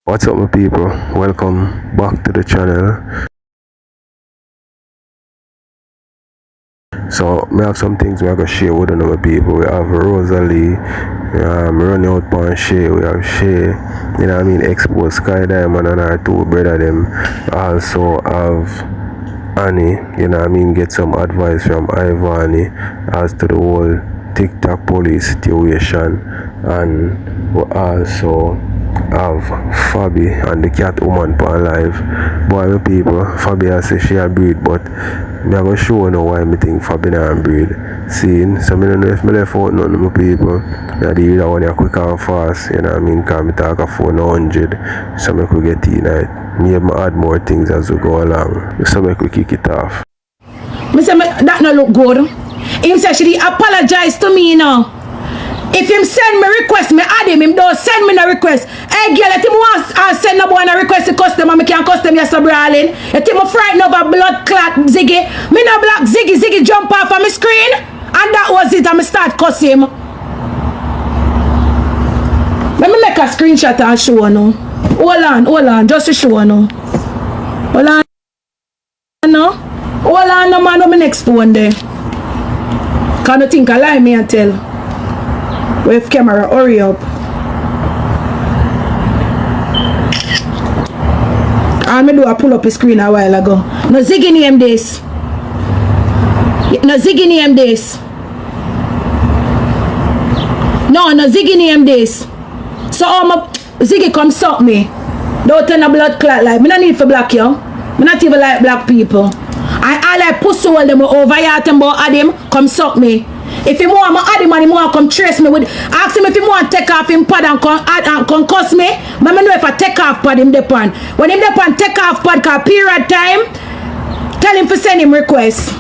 What's up, my people? Welcome back to the channel. So, I have some things we are going to share with my people. We have Rosealee, running out on Shay. We have Shay, you know what I mean, expose Sky Diamond and our two Bredda Dem. Also have Annie, you know what I mean, get some advice from ivany as to the whole TikTok police situation. And we also have Fabi and the cat woman on live. Boy, my people, Fabi has said she a breed, but I'm going to show you why I think Fabi not breed. Seeing, so I don't know if I left out none of my people. I do either one quick and fast, you know what I mean, because I talk a phone 100, so I could get tonight. Maybe I add more things as we go along, so I could kick it off. I say that no look good. Him say she apologize to me now. If him send me request, me add him don't send me no request. Hey girl, let him want send no boy no request to custom and me can custom you so brawling. Let him frightened over blood clot Ziggy. Me no black Ziggy jump off of my screen. And that was it, and me start cuss him. Let me make a screenshot and show you. Hold on, just to show you. Hold on, no. Hold on, no man, no me next phone there. Can you think I lie me and tell? With camera, hurry up. And me do a pull up a screen a while ago. No Ziggy name this. No Ziggy name this. No Ziggy name this. So my Ziggy come suck me. Don't turn a blood clot like me. No need for black yo. Me not even like black people. I like pussy all them over here and about Adam come suck me. If he want my Adam and he want come trace me with, ask him if he want take off him pad and come cuss me. But I know if I take off pad him depend. When him depend take off pad cause period time, tell him to send him request.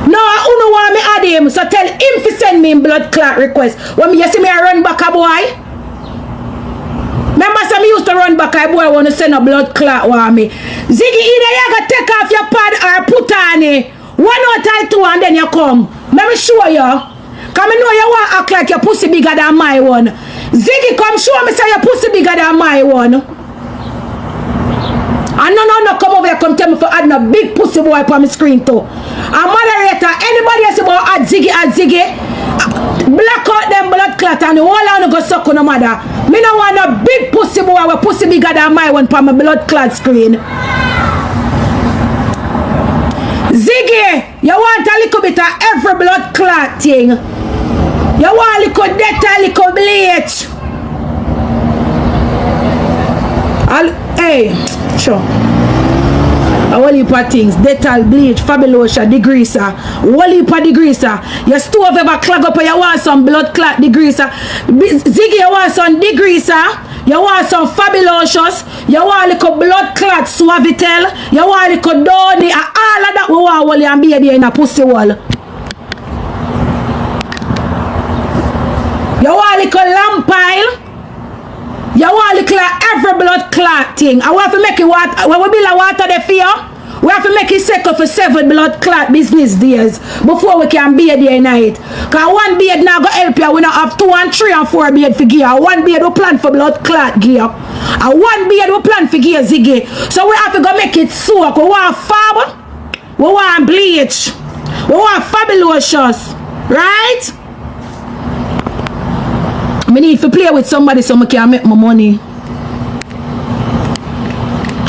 No, I don't want me add him, so tell him to send me blood clot request. When you see me I run back a boy. Remember some used to run back a boy want to send a blood clot want me. Ziggy, either you gotta take off your pad or put on it. One out of two and then you come. Let me show you. Come know you want to act like your pussy bigger than my one. Ziggy, come show me say your pussy bigger than my one. And no, come over here, come tell me for add a big pussy boy on my screen too. A moderator, anybody else about add Ziggy, black out them blood clot and the whole lot go suck on the mother. Me no want a big pussy boy with pussy bigger than my one on my blood clot screen. Ziggy, you want a little bit of every blood clot thing. You want a little death, a little bleach. Hey, sure. A whole heap of things. Detal, bleach, fabulosa, degreaser. Whole heap of degreaser. Your stove ever clog up and you want some blood clot degreaser. Ziggy, you want some degreaser. You want some fabulous. You want a little blood clot suavitel. You want a little downy. All of that we want while you be there in a pussy wall. You want a little lamp pile. You want to clear every blood clot thing. I want to make it water. When we build a water there for you, we have to make it cycle for 7 blood clot business days before we can be there night. Because one bed now go help you. We not have 2 and 3 and 4 bed for gear. One bed we plan for blood clot gear. And one bed we plan for gear Ziggy. So we have to go make it soak. We want fab. We want bleach. We want fabulous. Right? I need to play with somebody so I can make my money.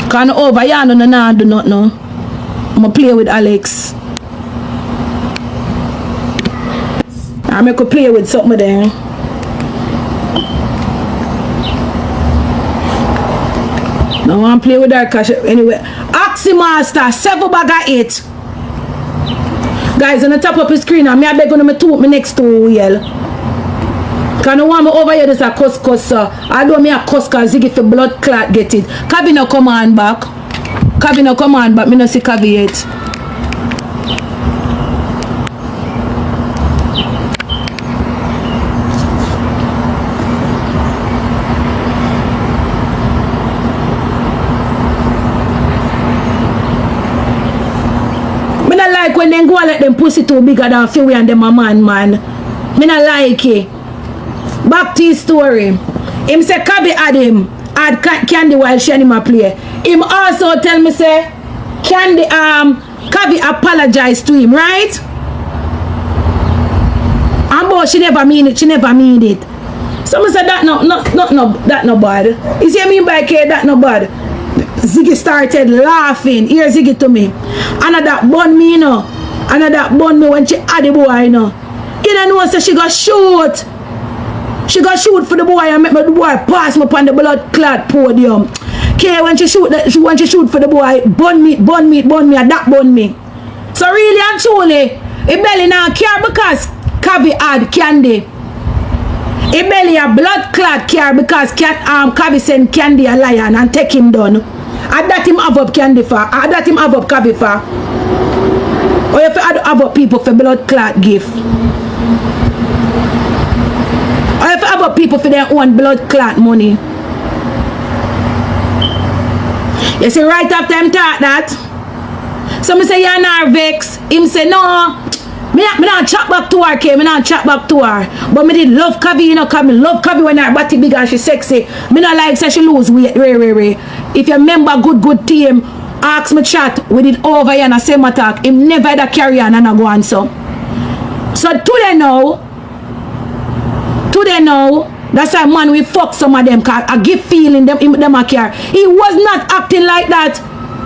Can over here no do not know. I'm gonna play with Alex. I'm gonna play with something there. No, I want to play with her cash anyway. Oxy Master 7 bag of 8. Guys, on the top of the screen, I'm beg on me to my next 2 wheel. Can you want me over here just a cuss I don't me a cuss cause Ziggy for blood clot get it. Kavi no come on back. Kavi no come on back. Me no see Kavi yet. Me not like when they go and let them pussy too bigger than Philly and them a man. Me not like it. Back to his story. Him say Kavi had him add Candy while she and him a play. Him also tell me say Candy Kavi apologized to him, right? And boy, she never mean it, So I said that no bad. You see what I mean by K, that no bad. Ziggy started laughing. Here Ziggy to me. And that bun me, you know. And that bun me when she had the boy, you know. You don't know, so she got shoot. She got shoot for the boy and make the boy pass me upon the blood clot podium. Okay, when she shoot for the boy, bun me, and that bun me. So really and truly, it belly now care because Kavi had Candy. It belly a blood clot care because Kavi send Candy a lion and take him down. I that him have up Candy for. I that him have up Kavi for. Or if you have up people for blood clot gift. Or if you have up people for their own blood clot money. You see, right after him talk that, so me say, you're not vex. Him say, no, me not chat back to her, okay? Me not chat back to her. But me did love Kavi, you know, cause me love Kavi when her body big and she sexy. Me not like say she lose weight, Ray. If you remember good team, ask me chat, we did over here and I same attack. Him never had a carry on and I go on so. So today now, that's why man we fuck some of them cause I give feeling them a care. He was not acting like that.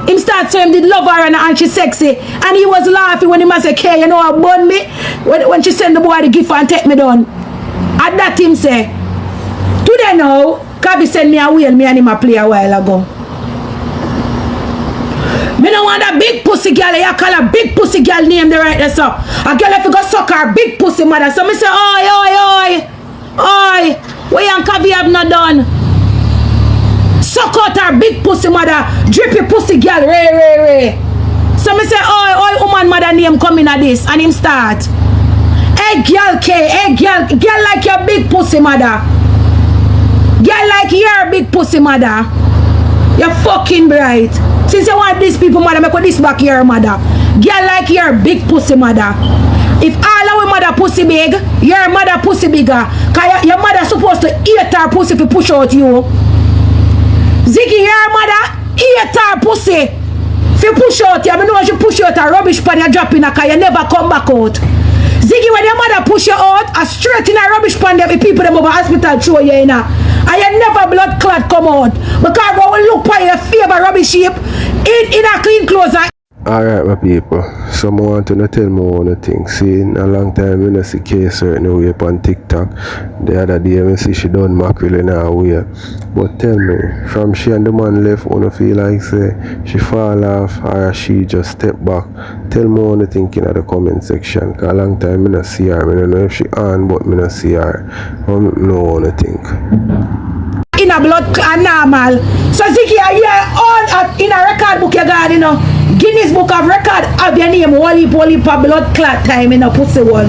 Him start saying him did love her and she sexy. And he was laughing when he must say, okay, you know how bun me? When she send the boy the gift and take me down. At that him say, today now, Kavi send me a wheel, me and him a play a while ago. Me don't want a big pussy girl, you call a big pussy girl name the right there so. A girl if you go suck her big pussy mother. So me say, oi, what you and Kavi have not done? Suck out her big pussy mother, drippy pussy girl, Ray. So me say, oi, woman mother name come in at this, and him start. Hey girl girl like your big pussy mother. Girl like your big pussy mother. You're fucking bright. Since you want these people mother, make this back your mother. Girl like your big pussy mother. If all our mother pussy big, your mother pussy bigger. Cause your mother supposed to eat her pussy if you push out you. Ziggy, your mother eat her pussy. If you push out you, I know you push out a rubbish pan you drop in a car, you never come back out. Ziggy, when your mother push you out, a straight in a rubbish pan there, the people them over hospital throw you in a. And you never blood clot come out. Because when we look for your favorite rubbish shape in a clean clothes. Alright my people, some want to tell me one thing. See, in a long time I don't see S0N Weh on TikTok. The other day I see she done mackerel in her way. But tell me, from she and the man left, wanna feel like say she fall off or she just step back. Tell me what you think in the comment section. Cause a long time I don't see her. I don't know if she on but I don't see her. I don't know what you think. In a blood clot normal. So Ziggy, you all in a record book you got, you know. Guinness Book of Record have your name Wally for blood clot time in a pussy wall.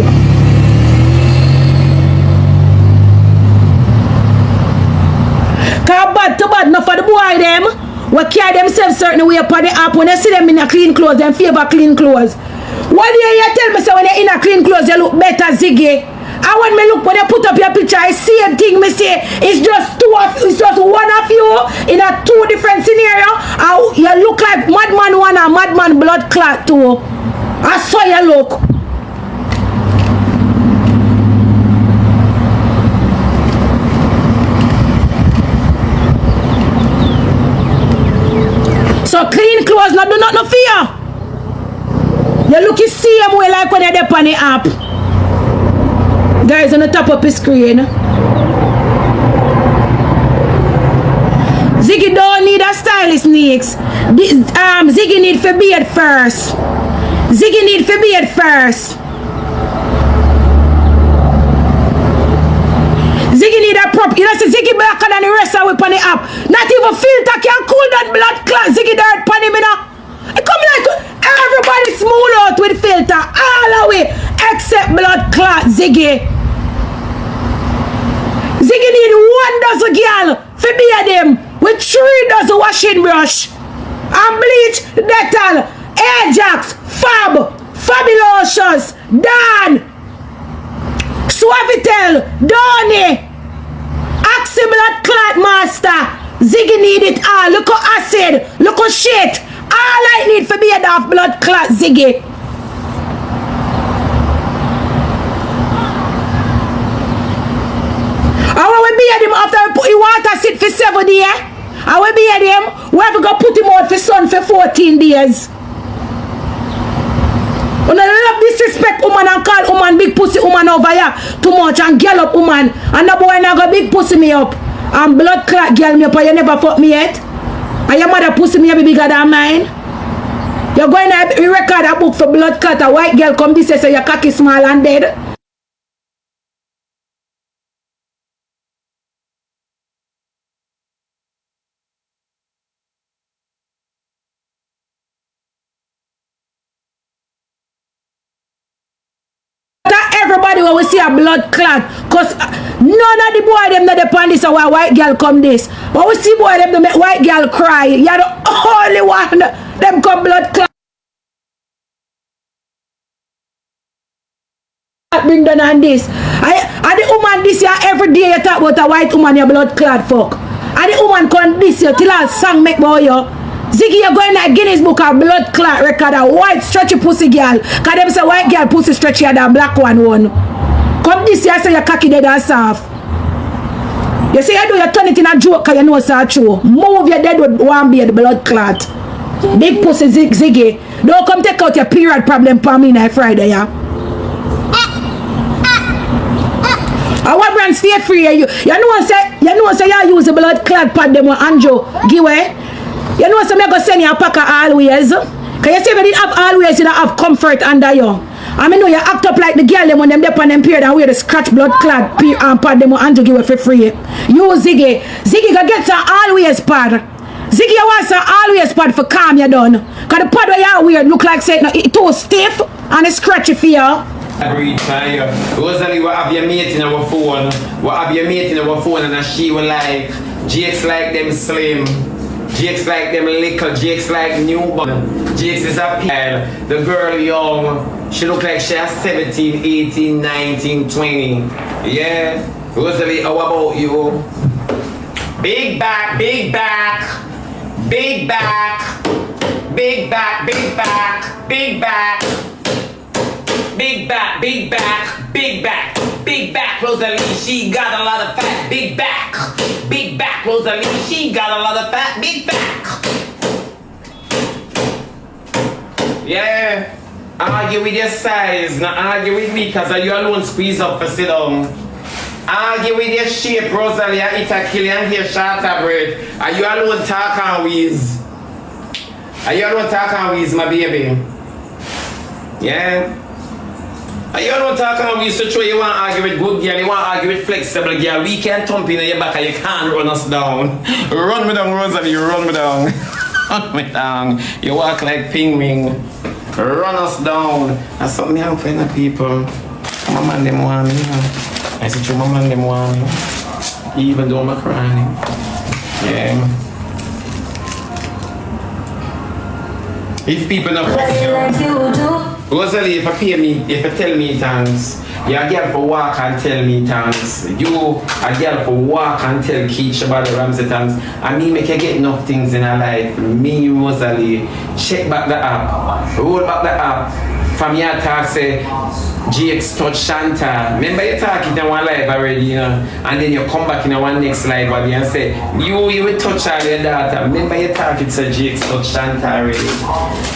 Cause bad to bad enough for the boy them we carry themselves certain way upon the app. When you see them in a clean clothes, them favor clean clothes. What do you tell me so when you're in a clean clothes you look better, Ziggy? And when me look, when you put up your picture, I see same thing me say. It's just one of you in a two different scenario. And you look like madman one and madman blood clot two. I saw you look. So clean clothes, not do not no fear. You look the same way like when you're there on the app. Guys, on the top of the screen. Ziggy don't need a stylist next. Ziggy need for beard first. Ziggy need for beard first. Ziggy need a prop. You know, see Ziggy blacker than the rest of it on the app. Not even filter can cool that blood clot. Ziggy dirt pan him, you know. It come like everybody smooth out with filter. All the way. Except blood clot, Ziggy. Ziggy need 1 dozen girl for Bredda Dem with 3 dozen washing brush and bleach, Dettol, Ajax, Fab, Fabulous, Dan, Suavitel, Donny, Axi Blood Clot Master, Ziggy need it all. Look how acid. Look how shit. All I need for be a half blood clot, Ziggy. I will be at him after I put water sit for 7 days. I will be at him. We have to go put him out for sun for 14 days. When I love disrespect woman and call woman big pussy woman over here too much and girl up woman. And the boy now go big pussy me up. And blood clot girl me up and you never fuck me yet. And your mother pussy me be bigger than mine. You're going to record a book for blood clot. A white girl come this say your cocky small and dead. Everybody will see a blood clot. Cause none of the boy them that depend this or white girl come this. But we see boy them that make white girl cry. You're the only one them come blood clot. Bring down on this. I the woman this year every day you talk about a white woman your blood clot fuck. And the woman come this year till a song make boy you. Ziggy, you're going to Guinness Book of blood clot record a white stretchy pussy girl. Cause them say white girl pussy stretchier than black one. Come this year say your cocky dead and soft. You say you do you turn it in a joke cause you know it's a true. Move your dead with one beard blood clot. Big pussy Ziggy. Don't come take out your period problem for me on Friday, yeah. I want brand stay free. You know say you use the blood clot pad them with Andrew give away. You know so me go send you a pack of always. Cause you say if you didn't have always, you don't have comfort under you. I mean know you act up like the girl them when them dip on them period and wear the scratch blood clot and pad them with Andrew give away for free. You Ziggy. Ziggy go get some always pad. Ziggy you want some always pad for calm you done. Cause the pad where you wear look like say it too stiff and it's scratchy for you. Rosealee, what have your mate in our phone? What have your mate in our phone? And she will like, Jakes like them slim, Jakes like them little, Jakes like newborn, Jakes is a pile, the girl young, she look like she has 17, 18, 19, 20. Yeah, Rosealee, how about you? Big back, big back, big back, big back, big back, big back. Big back, big back, big back, big back, Rosealee, she got a lot of fat, big back, Rosealee, she got a lot of fat, big back. Yeah, argue with your size, not argue with me, cause you alone squeeze up for sit down. Argue with your shape, Rosealee, I eat a kill and hear shorter bread. Are you alone talk and wheeze? Are you alone talk and wheeze, my baby? Yeah? You don't talk about we so you want to argue with good girl, you want to argue with flexible girl. We can't thump in your back and you can't run us down. Run me down, Rosealee, run me down. Run me down. You walk like penguin. Run us down. That's something I'm finding people. My man them want me. I said my man them want me. Even though I'm crying. Yeah. If people not Rosealee, if you pay me, if you tell me thanks, you're a girl for walk and tell me thanks. You a girl for walk and tell Keisha about the Ramsey thanks. And me make you get enough things in her life. Me, Rosealee, check back the app, roll back the app. From your talk say, GX touch Shanta. Remember you talk in one live already, you know, and then you come back in one next live again and say, you will touch all your data. Remember you talk it's a GX touch Shanta already.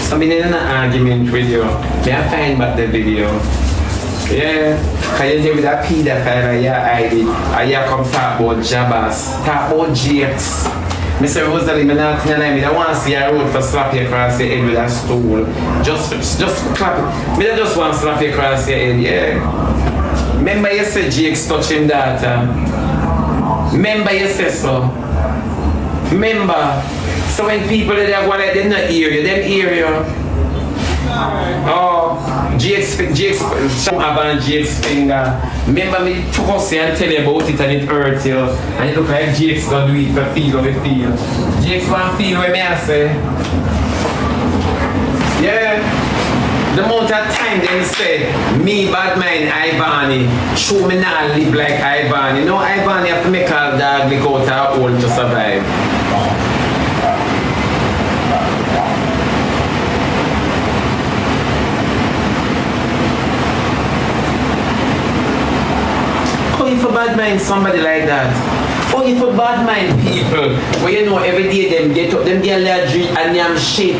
So I'm in an argument with you. May I find back the video? Yeah, can you tell me that pedophile and you hide it? And you come talk about Jabbas, talk about GX. Mr. Rosealee, I don't want to see a road for slap you across the head with a stool. Just clap it. I just want to slap you across your head, yeah. Remember you said GX touching data. Remember you said so. Remember. So when people they have one like they not hear you, them hear you. Oh, GX, some about GX finger. Remember me took us and tell you about it and it hurt you. And it look like GX gonna do it for feel how it feel. GX want feel what me I say. Yeah. The amount of time they say, me bad mind Ivany, show me not live like Ivany. You know Ivany have to make all dog lick out her hole to survive. find somebody like that. Only for bad mind people, where you know every day them get up, them get allergic and them shit.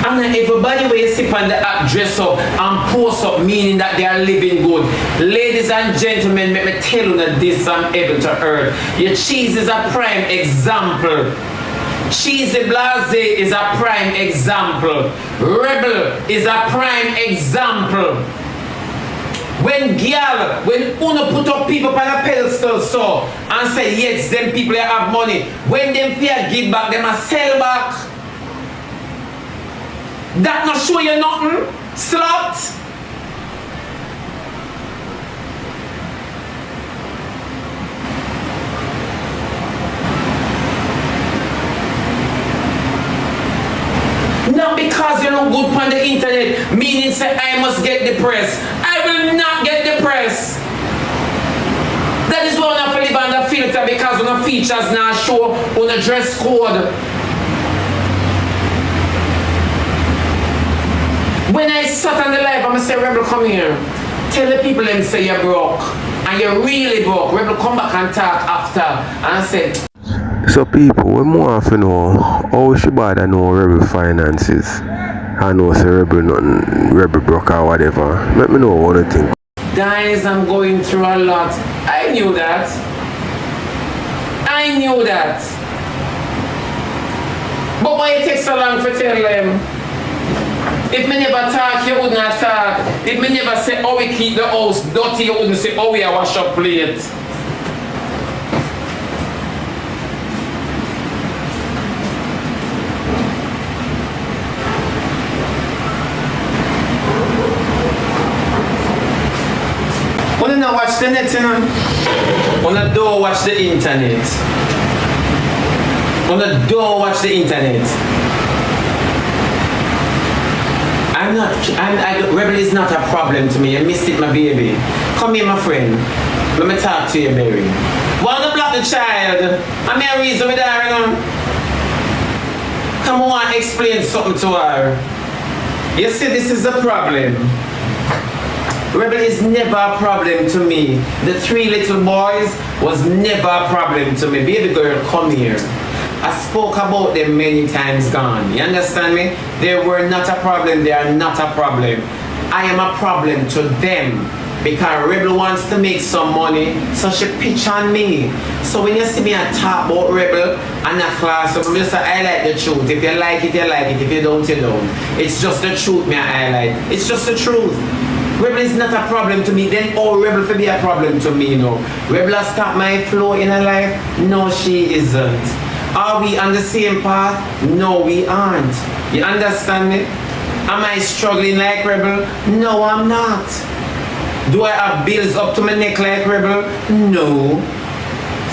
And everybody where you sit on the app dress up and post up, meaning that they are living good. Ladies and gentlemen, let me tell you that this I'm able to earn. Your cheese is a prime example. Cheesy Blase is a prime example. Rebel is a prime example. When girl, when Uno put up people on a pedestal so and say yes, them people that have money. When them fear give back, them a sell back. That not show you nothing, slut. Not because you look good on the internet, meaning say I must get depressed. I will not get depressed. That is why I have to live under filter, because on the features now show on the dress code. When I sat on the live, I'm going to say, Rebel, come here. Tell the people them say you're broke. And you're really broke. Rebel, come back and talk after. And I said, so people, we more have to know how she bad and know Rebel finances. I know say Rebel nothing, Rebel broke or whatever. Let me know what you think. guys, I'm going through a lot. I knew that. I knew that. But why it takes so long to tell them? If me never talk, you would not talk. If me never say how we keep the house dirty, you wouldn't say how we wash up plate. Wanna not watch the net, you know? Wanna don't watch the internet. Wanna don't watch the internet. Rebel is not a problem to me. I missed it, my baby. Come here, my friend. Let me talk to you, baby. Wanna block the child? I'm here reason with her, you know? Come on, explain something to her. You see, this is the problem. Rebel is never a problem to me. The 3 little boys was never a problem to me. Baby girl, come here. I spoke about them many times gone. You understand me? They were not a problem. They are not a problem. I am a problem to them. Because Rebel wants to make some money, so she pitch on me. So when you see me talk about Rebel and a class, I'm just say, I like the truth. If you like it, you like it. If you don't, you don't. It's just the truth me I highlight. It's just the truth. Rebel is not a problem to me. Then Rebel will be a problem to me, you know. Rebel has stopped my flow in her life? No, she isn't. Are we on the same path? No, we aren't. You understand me? Am I struggling like Rebel? No, I'm not. Do I have bills up to my neck like Rebel? No.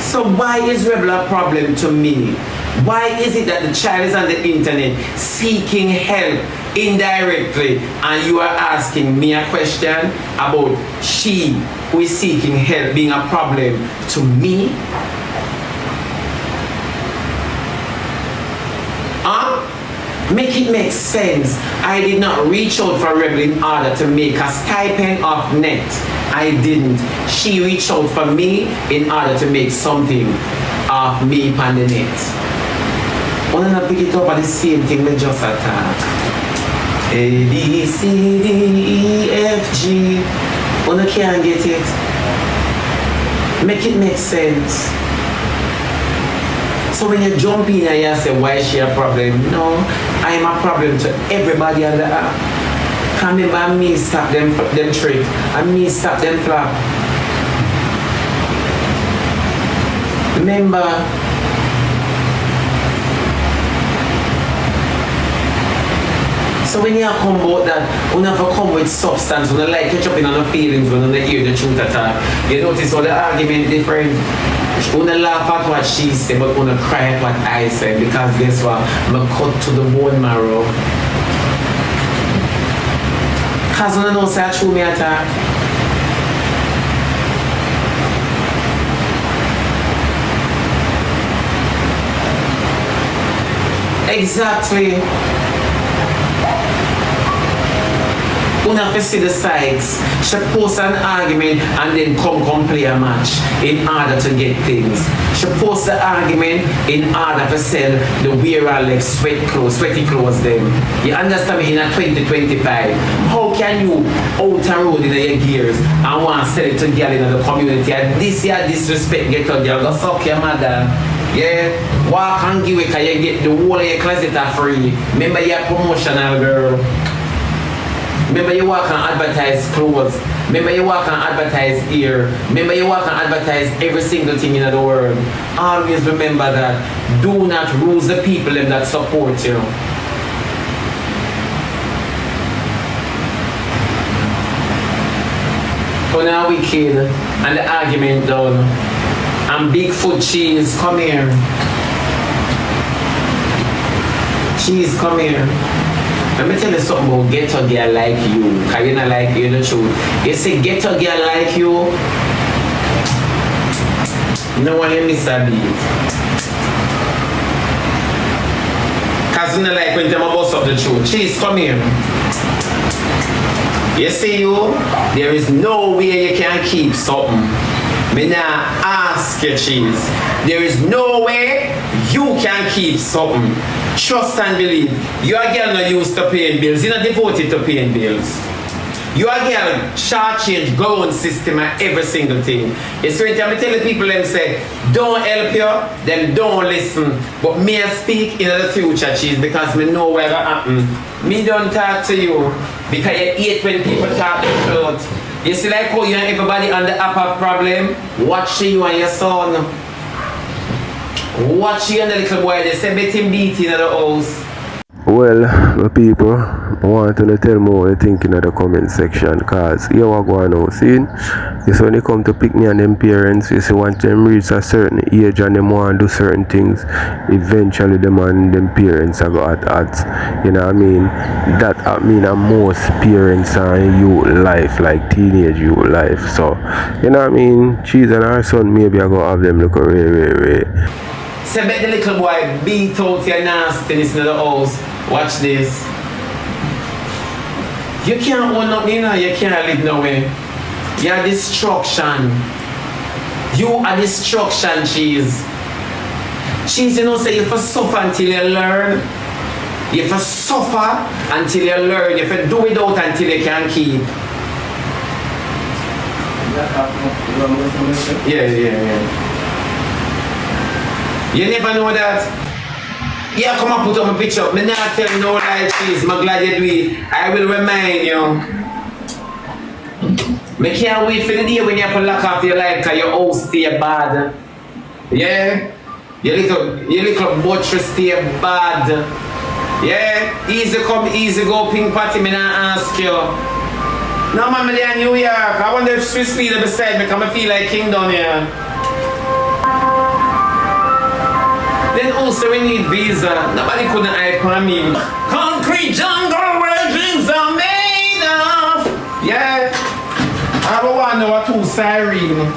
So why is Rebel a problem to me? Why is it that the child is on the internet seeking help indirectly and you are asking me a question about she who is seeking help being a problem to me? Make it make sense. I did not reach out for Rebel in order to make a stipend of net. I didn't. She reached out for me in order to make something of me on the net. When I pick it up at the same thing, we just attack. A, B, C, D, E, F, G. When I can't get it. Make it make sense. So when you jump in and you say, why is she a problem? No, I am a problem to everybody on the app. Come in by me, stop them trick, and me stop them flap. Remember, so when you come about that, you never come with substance, when you like catch up in on the feelings, when you hear the truth attack, you notice all the argument different. Una laugh at what she said, but una cry at what I said, because guess what? I'm cut to the bone marrow. Because una know say I true me attack. Exactly. Una fi see the sides. She post an argument and then come play a match in order to get things. She post the argument in order to sell the wear like sweaty clothes them. You understand me? In a 2025, how can you out and road in your gears and want to sell it to girl in the community? And this year disrespect get to girl, go suck your mother. Yeah, walk and give it because you get the whole of your closet are free. Remember your promotional girl. Remember you walk and advertise clothes. Remember you walk and advertise ear. Remember you walk and advertise every single thing in the world. Always remember that. Do not lose the people that support you. So now we kid and the argument done. And Bigfoot Cheese, come here. Cheese, come here. Let me tell you something about ghetto girl like you. Cause you not like you the truth. You say ghetto girl like you. No one you miss a beat. Cause you not like when them bust up the truth. Cheese, come here. You see you? There is no way you can keep something. Me now ask you, Cheese. There is no way you can keep something. Trust and believe. You a girl not used to paying bills. You're not devoted to paying bills. You a girl short change, go on system and every single thing. It's when I tell the people them say, don't help you, then don't listen. But me I speak in the future, Cheese, because me know what's gonna happen. Me don't talk to you because you hate when people talk the truth. You see like how you and everybody on the app have problem? Watch you and your son. Watch you and the little boy, they say let him beat in the house. Well, the people, I want to tell me what you think in the comment section, cause here what going on, see? It's when they come to pick me and them parents, you see once them reach a certain age and them want to do certain things, eventually them and them parents are go at odds. You know what I mean? That I mean most parents are in youth life, like teenage youth life. So, you know what I mean? Cheese and her son maybe I go have them look away. Say bet the little boy beat out your nastiness in the house. Watch this. You can't own nothing, you know, you can't live nowhere. You're destruction. You are destruction, Cheese. Cheese, you know, say you have to suffer until you learn. You have to suffer until you learn. You have to do without until you can keep. Yeah. You never know that. Yeah, come and put up my picture. Me not tell you no lie, Cheese. I'm glad you do it. I will remind you. Me can't wait for the day when you have to lock off your life because your house stay bad. Yeah? Your little buttress stay bad. Yeah? Easy come, easy go, pink party, me not ask you. No man, me there in New York. I wonder if Swiss leader beside me because I feel like king down here. Then also we need visa. Nobody couldn't hype on me. Concrete jungle where dreams are made of. Yeah. I don't want to know what to siren.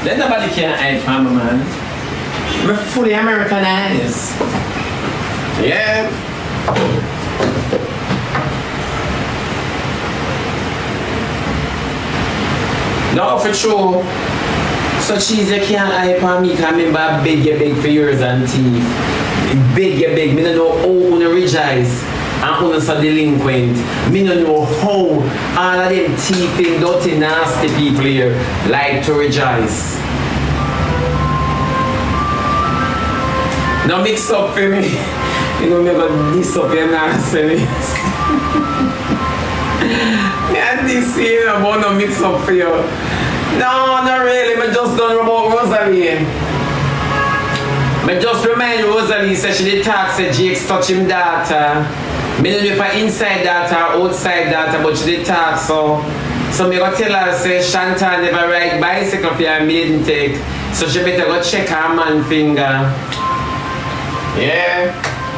Then nobody can hype on me, man. We're fully Americanized. Yeah. No, for sure. So Cheese, you can't hype on me because I remember I beg for yours and teeth. Beg. Me don't know how you rejoice and you so delinquent. Me don't know how all of them thieving, dirty, nasty people here like to rejoice. Now mix up for me. You know, me go diss up your nastiness. And this year, I'm gonna mix up for you. No, not really. I just done about Rosealee. I just remind Rosealee said she did talk, said Jake's touch him daughter. I don't know if I inside daughter or outside daughter, but she did talk, so me go tell her, say Shanta never ride bicycle for her maiden take. So she better go check her man finger. Yeah.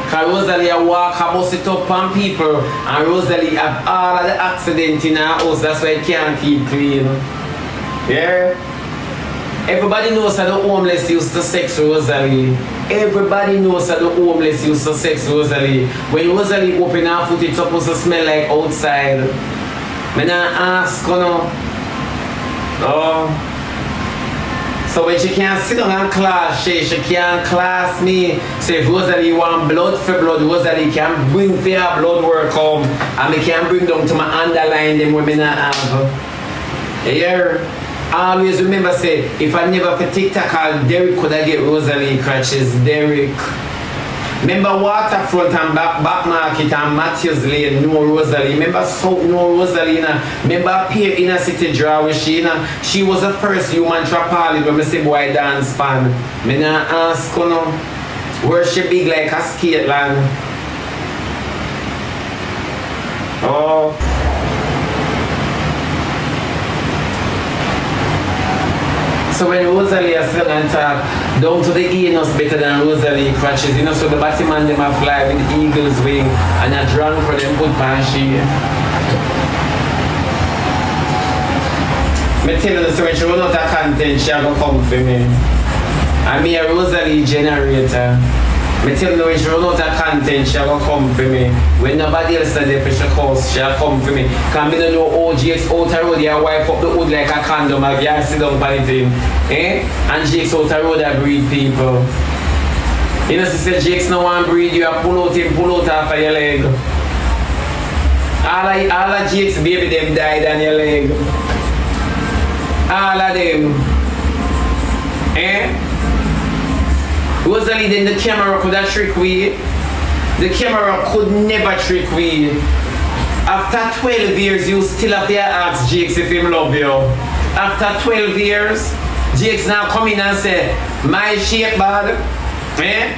Because Rosealee walk her bust it up on people and Rosealee have all of the accidents in her house, that's why it can't keep clean. Yeah? Everybody knows that the homeless used to sex Rosealee. Everybody knows that the homeless used to sex Rosealee. When Rosealee open her foot, it's supposed to smell like outside. When I ask, you know, so when she can't sit down and class Shay, she can't class me. So if Rosealee want blood for blood, Rosealee can bring for her blood work home. And me can bring them to my underline them women I have. Here, I always remember say, if I never for TikTok, Derek could I get Rosealee crutches, Derek. Remember Waterfront and back Market and Matthews Lane, no Rosealee. Remember South, no Rosealee. Remember Pier Inner City Draw where she was the first human trapali when I say boy dance pan. Me na ask you know, where she big like a skate land. Oh. So when Rosealee is still and talk, down to the anus better than Rosealee crutches, you know, so the Batman them a fly with the eagle's wing and a drunk for them put pan she. Me tell you, so when she run out of content, she gonna come for me. I'm a Rosealee generator. Me tell you, when she run out of content, she gonna come for me. When nobody else is there for she course, she come for me. Because I don't know OGX out the road, you wipe up the wood like a condom, and you sit down by the thing. Eh? And GX out the road, I breed people. You know, she said GX no one breed, you have pull out off of your leg. All of GX baby them died on your leg. All of them. Eh? Rosealee, then the camera could have trick we. The camera could never trick we. After 12 years, you still have to ask Jakes if him love you. After 12 years, Jakes now come in and say, my shape bad. Eh?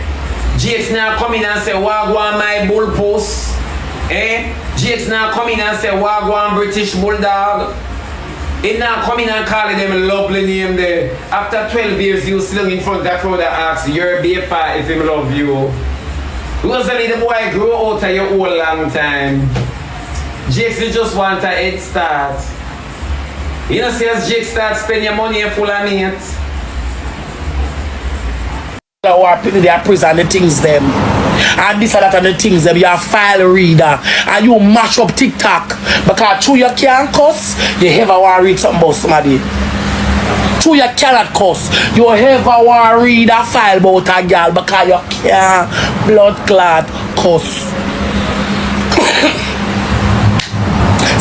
Jakes now come in and say, wagwan my bull post. Eh? Jakes now come in and say, wagwan British bulldog. He now come in and call them a lovely name there. After 12 years, you still in front of that crowd that asks, you're BFI if him love you. Rosealee, the boy grow out of your whole long time. Jakes, you just want a head start. You know, see as Jakes start spend your money and full of meat. Who are putting their prison the things them. And this and that and the things them. You're a file reader. And you mash up TikTok. Because true you can't cuss, you ever want to read something about somebody. True you cannot cuss, you ever want to read a file about a girl because you can't blood clot cuss.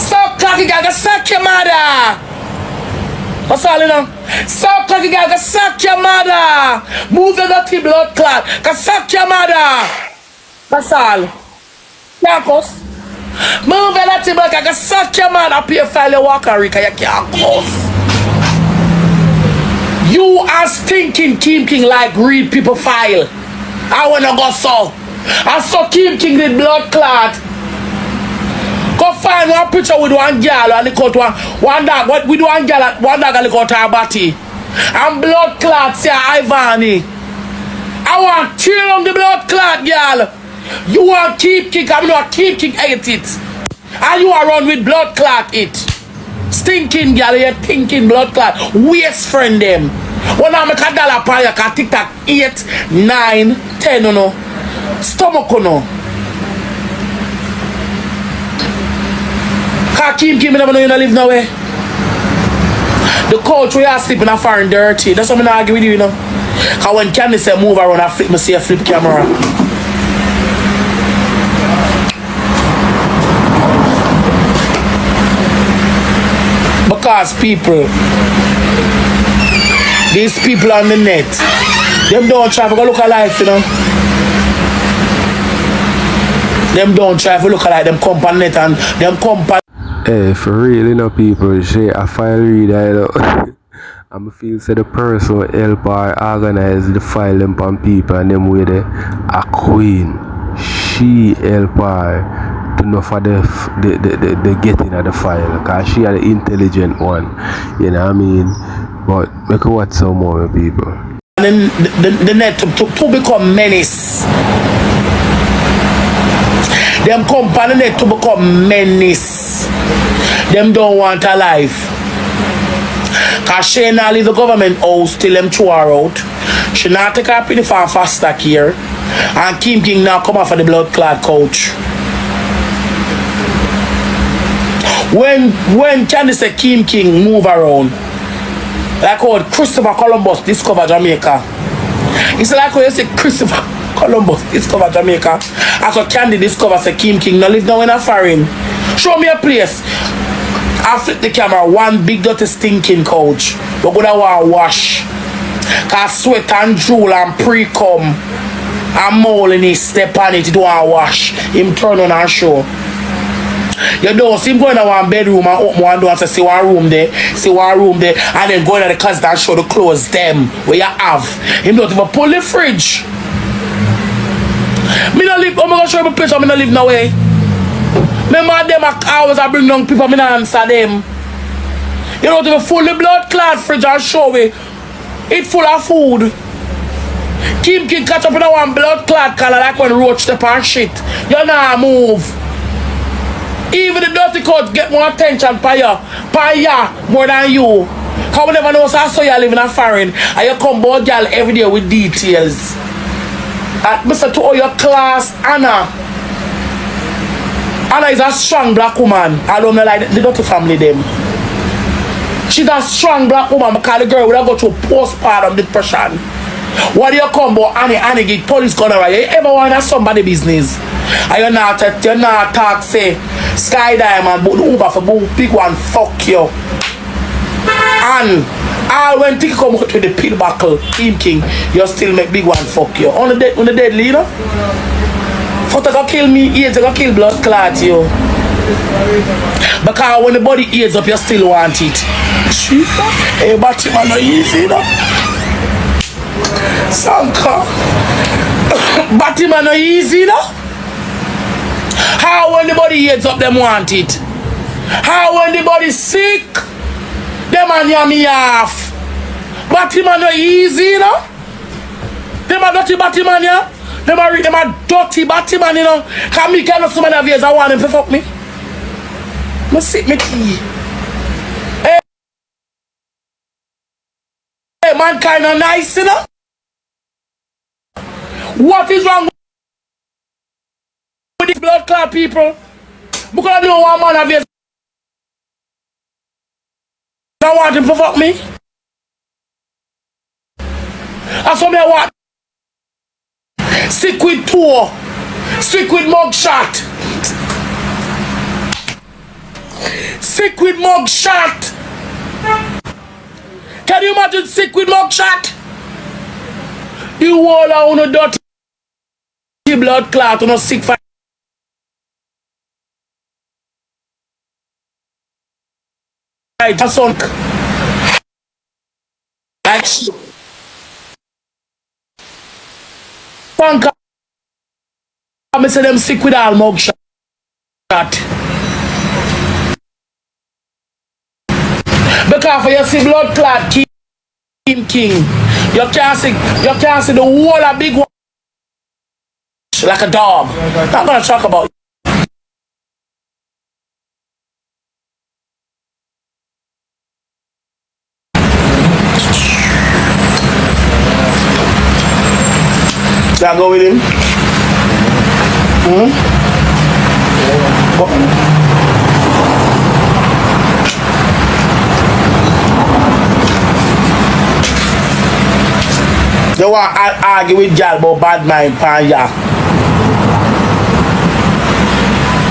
Suck cocky girl, go suck your mother. What's all you know? Suck cocky girl, go suck your mother. Move the dirty blood clot, go suck your mother. That's all. Can't cuss. Move the dirty blood clot, go suck your mother. Pay file your walk and because you can't cuss. You are stinking Kim King like read people file. I wanna go so. I saw Kim King with blood clot. Go find one picture with one girl and look out one dog. What we do one girl one dog and look out her body. And blood clot say Ivany. I want tear on the blood clot girl. You want keep kick, I mean keep kick ate it. And you are run with blood clot it. Stinking girl, you thinking blood clot. Waste friend them. When I make $1 per you can TikTok 8, 9, 10 no. Stomach no. Kim never know you don't live nowhere. The couch where you sleep in a foreign dirty. That's what I'm argue with you, you know. Cause when Candy say move around I flip, me see a flip camera. Because people, these people on the net, them don't try to go look alike, you know. Them don't try to look alike, them come on net and them come on. Hey, for real, you know, people, Shay, a file reader, you know. I'm feel say the person will help or organize the file them on people and them with a queen. She help her to know for the getting of the file, because she are the intelligent one, you know what I mean? But make a watch some more people. And then the net to become menace. Them company net to become menace. Them don't want a life. Cause Shay not leave the government house till them throw her out. She not take her penny for faster here. And Kim King now come off for the blood clot coach. When Candy say Kim King move around, like how Christopher Columbus discover Jamaica. It's like how you say Christopher Columbus discover Jamaica. As how Candy discover say Kim King now live now in a foreign. Show me a place. I flip the camera, one big dirty stinking couch. We're gonna want to wash. Cause sweat and drool and pre-cum and mole in his step on it, don't want to wash. Him turn on and show. You don't see him going to one bedroom and open one door and say, see one room there, and then go into the closet and show the clothes them where you have. Him don't even pull the fridge. Me not live, oh my gosh, show you a picture, me not live no way. Remember them hours I bring down people, me not answer them. You don't even full the blood clot fridge and show me. It full of food. Kim King catch up in a one blood clot color like when roach step and shit. You nah move. Even the dirty coats get more attention by you more than you. Cause we never know so I saw you live in a foreign and you come board girl every day with details. And Mr. to all your class, Anna. Anna is a strong black woman. I don't know like the dirty family them. She's a strong black woman because the girl would have go through postpartum depression. What do you come about Annie get police gun around? You ever want to somebody business? And you're not talk say skydive but the Uber for big one fuck you. And all when things come out with the pill buckle, Kim King, you still make big one fuck you. On the dead leader? Foota go kill me, AIDS go kill blood clot you. Because when the body AIDS up, you still want it. Hey, Batman no easy, you know. Sanka. Batman no easy, you know. How when the body AIDS up, them want it. How when the body sick, them and yummy off. Batman no easy, you know. Them a dirty Batman, yeah. Them a dirty Batman, you know. Can me kind of somebody of years I want him to fuck me. I sip me tea. Hey, man kind of nice, you know. What is wrong with these blood clot people? Because I know one man of years I want him to fuck me. That's what I want. Sick with tour. Sick with mugshot. Sick with mugshot. Can you imagine sick with mugshot? You all are on a dirty blood clot on a sick fight. Right, a son. Like Funka. I say them sick with all mugshot. Because for you see blood clot Kim King, you can't see the whole of big one like a dog. Not gonna talk about it. Shall I go with him? You want to argue with y'all about bad mind pan ya.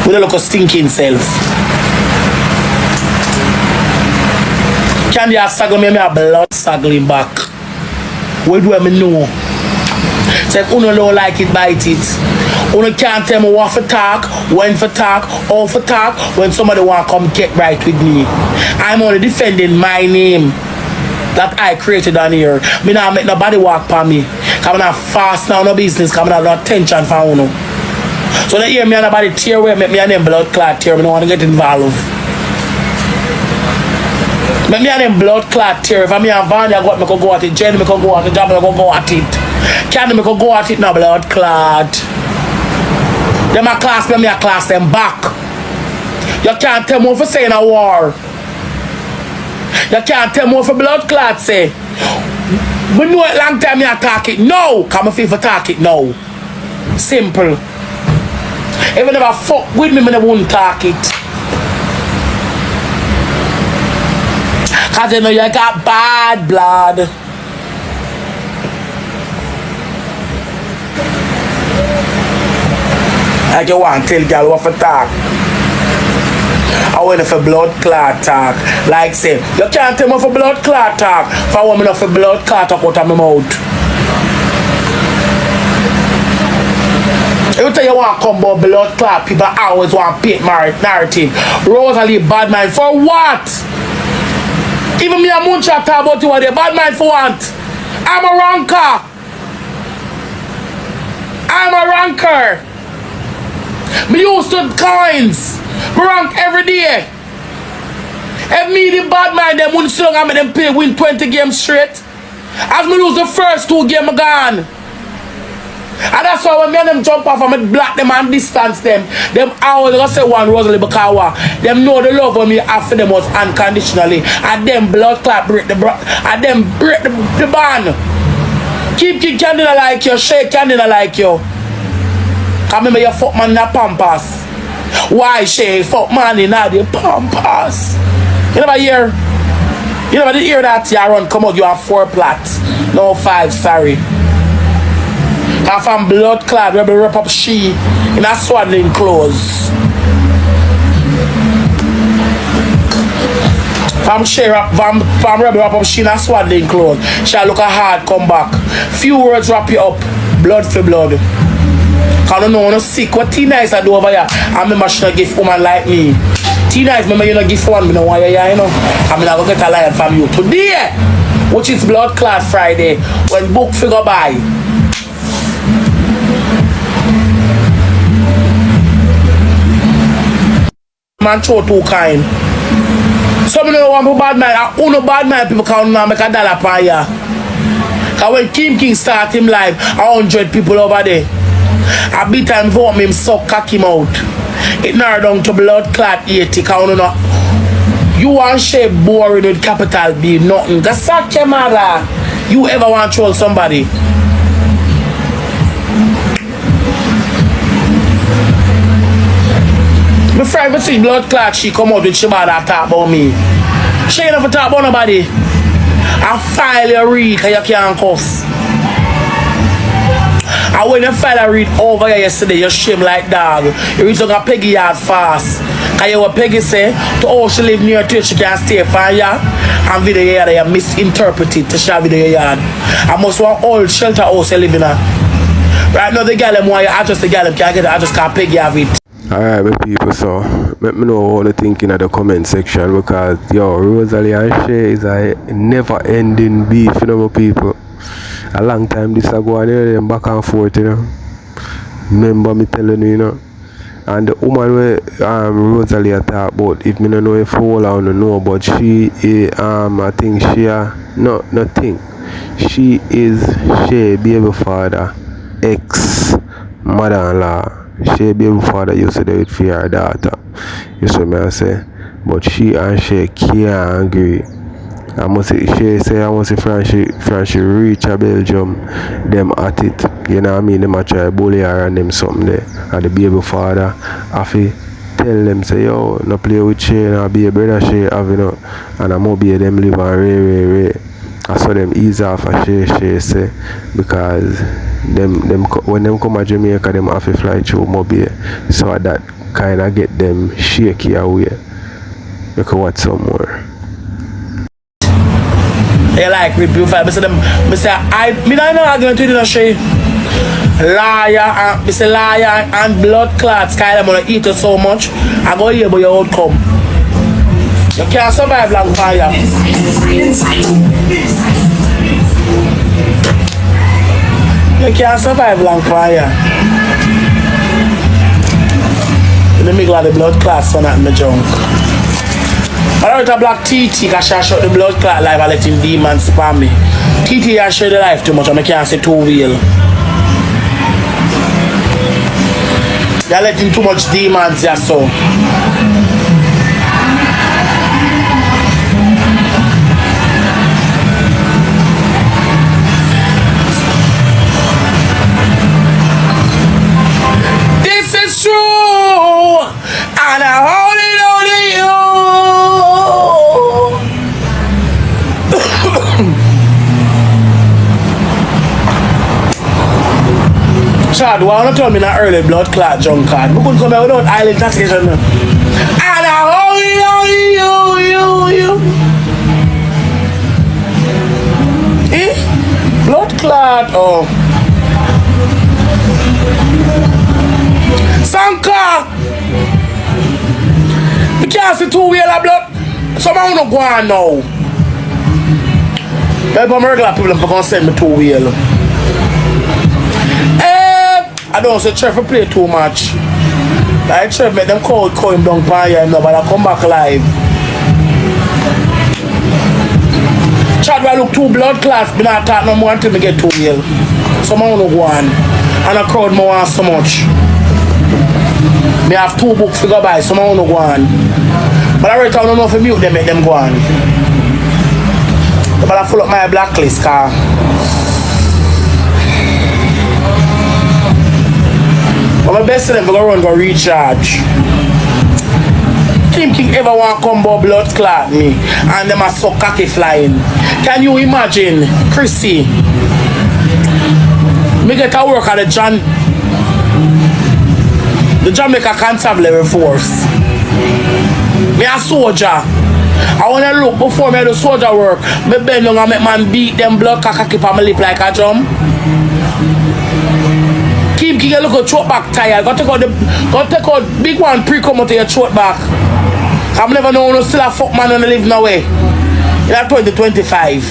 We don't look a stinking self. Can you saggle me a blood saggling back? What do I know? Say uno don't like it, bite it. Uno can't tell me what for talk, when for talk, how for talk, when somebody want to come get right with me. I'm only defending my name that I created on here. Me not make nobody walk for me. Cause I'm not fast now, no business, cause I'm not no attention for uno. So they hear me and nobody tear away, make me and them blood clot tear, me don't want to get involved. Make me and them blood clot tear. If I'm me and Vanya got me could go at it, Jenny me could go at it, Jabba me could go at it. Candy me could go at it now, blood clot. Them a class me a class them back. You can't tell me for saying a war. You can't tell me what for blood clot say. We know it long time you talk it now. Come if you talk it now. Simple. If you never fuck with me, I never won't talk it. Cause you know you got bad blood. Like you want to tell girl what for talk. I want for blood clot talk. Like say, you can't tell me for blood clot talk. If I want me for blood clot talk out of my mouth. Every time you want to come about blood clot, people always want to paint narrative. Rosealee bad mind for what? Even me and Muncha talk about you, they bad mind for what? I'm a ranker. I'm a ranker. Me used to coins. Me rank every day. If me the bad mind them wouldn't still have me them play win 20 games straight. As me lose the first 2 games gone. And that's why when me and them jump off and me block them and distance them always gonna say one Rosealee because what? Them know the love of me after them was unconditionally. And them blood clot break the band. Keep Canada like you, Shay Canada like you. I remember you fuck man in a pampas. Why Shay fuck man in a pampas? You never hear? You never did hear that you run come out you have 4 plats. No 5, sorry. And from blood clot we will wrap up she in a swaddling clothes. From Shay from rebel wrap up she in a swaddling clothes. She look a hard come back. Few words wrap you up. Blood for blood. Cause I don't know sick what T-Nice I do over here. I remember she not give woman like me. T-Nice, remember you not give one, me no want you, you know. I'm not gonna get a lion from you. Today, which is Blood Clot Friday, when book figure by. Man show 2 kind. Some of them want to bad man, and uno bad man people can now make $1 per year. Cause when King start him live, 100 people over there. A bit time for him suck cocky mouth. It narrowed down to blood clot 80 count no. You want Shay boring with capital B, nothing. That's such a matter. You ever want to troll somebody? Before I see blood clot, she come out with she bad and talk about me. She ain't never talk about nobody. I file your read cause you can't cuss. And when you file a read over here yesterday, you shame like dog. You reach like a Peggy yard fast. And you what Peggy say, to all she live near to it, she can stay for you. And video yard, you misinterpret it to show video yard. I must want all shelter house you live in. Right now, the girl them want you address the girl them can't get the address cause Peggy have it. Alright, my people, so let me know what you think in the comment section because yo, Rosealee and Shay is a never ending beef, you know, my people. A long time this ago and them back and forth, you know. Remember me telling you, you know. And the woman where Rosealee talk about, if me don't know if all I don't know, but she is I think she nothing. She is Shay baby father, ex mother-in-law. Shay baby father used to do it for her daughter. You see me I say? But she and Shay can't agree. I must say Shay say I must say France she reach a Belgium, them at it. You know what I mean? Them a try bully her and them something there. And the baby father have to tell them say yo, no play with Shay and be a brother Shay have you know. And I'm gonna be them live on Ray. I saw them ease off a Shay say because them when them come to Jamaica them have to fly through Mobile. So that kinda get them shaky away. You can watch some more. They like with people. I say them. I say me don't know argument with you, Shay. Liar and blood clots. Kind of wanna eat it so much. I go here, but your outcome. You can't survive long fire. You can't survive long fire. Let me glad the blood clots so not in the junk. I don't have black TT because I shot the blood clot live and let him demon spam me. TT I showed the life too much and I can't say 2 wheel. They're letting too much demons here so. Chad, why don't you tell me that early blood clot junk card? We couldn't come here without island taxation. And you. Eh? Blood clot, oh. Sanka! We can't see two-wheeler blood. Someone don't go on now. Maybe I'm regular people are going to send me two-wheeler. I don't say Trevor play too much. Like Trevor make them call him down by here now, but I come back live. Chad will look two blood clots, but not talk no more until me get 2 years. Someone will go on. And a crowd more want so much. Me have 2 books to go buy, someone will go on. But I right I don't know if I mute them, make them go on. But I full up my blacklist car. But my best friend go run go recharge. King ever want come about blood clot me and them a suck cocky flying. Can you imagine, Chrissy? Me get to work at the Jamaica Constabulary Force. Me a soldier. I wanna look before me do soldier work. Me bend down and make man beat them blood cocky on my lip like a drum. Keep a look at throat back tire. Go take out big one pre-come out to your throat back. I've never known no still a fuck man and live no way. In 2025.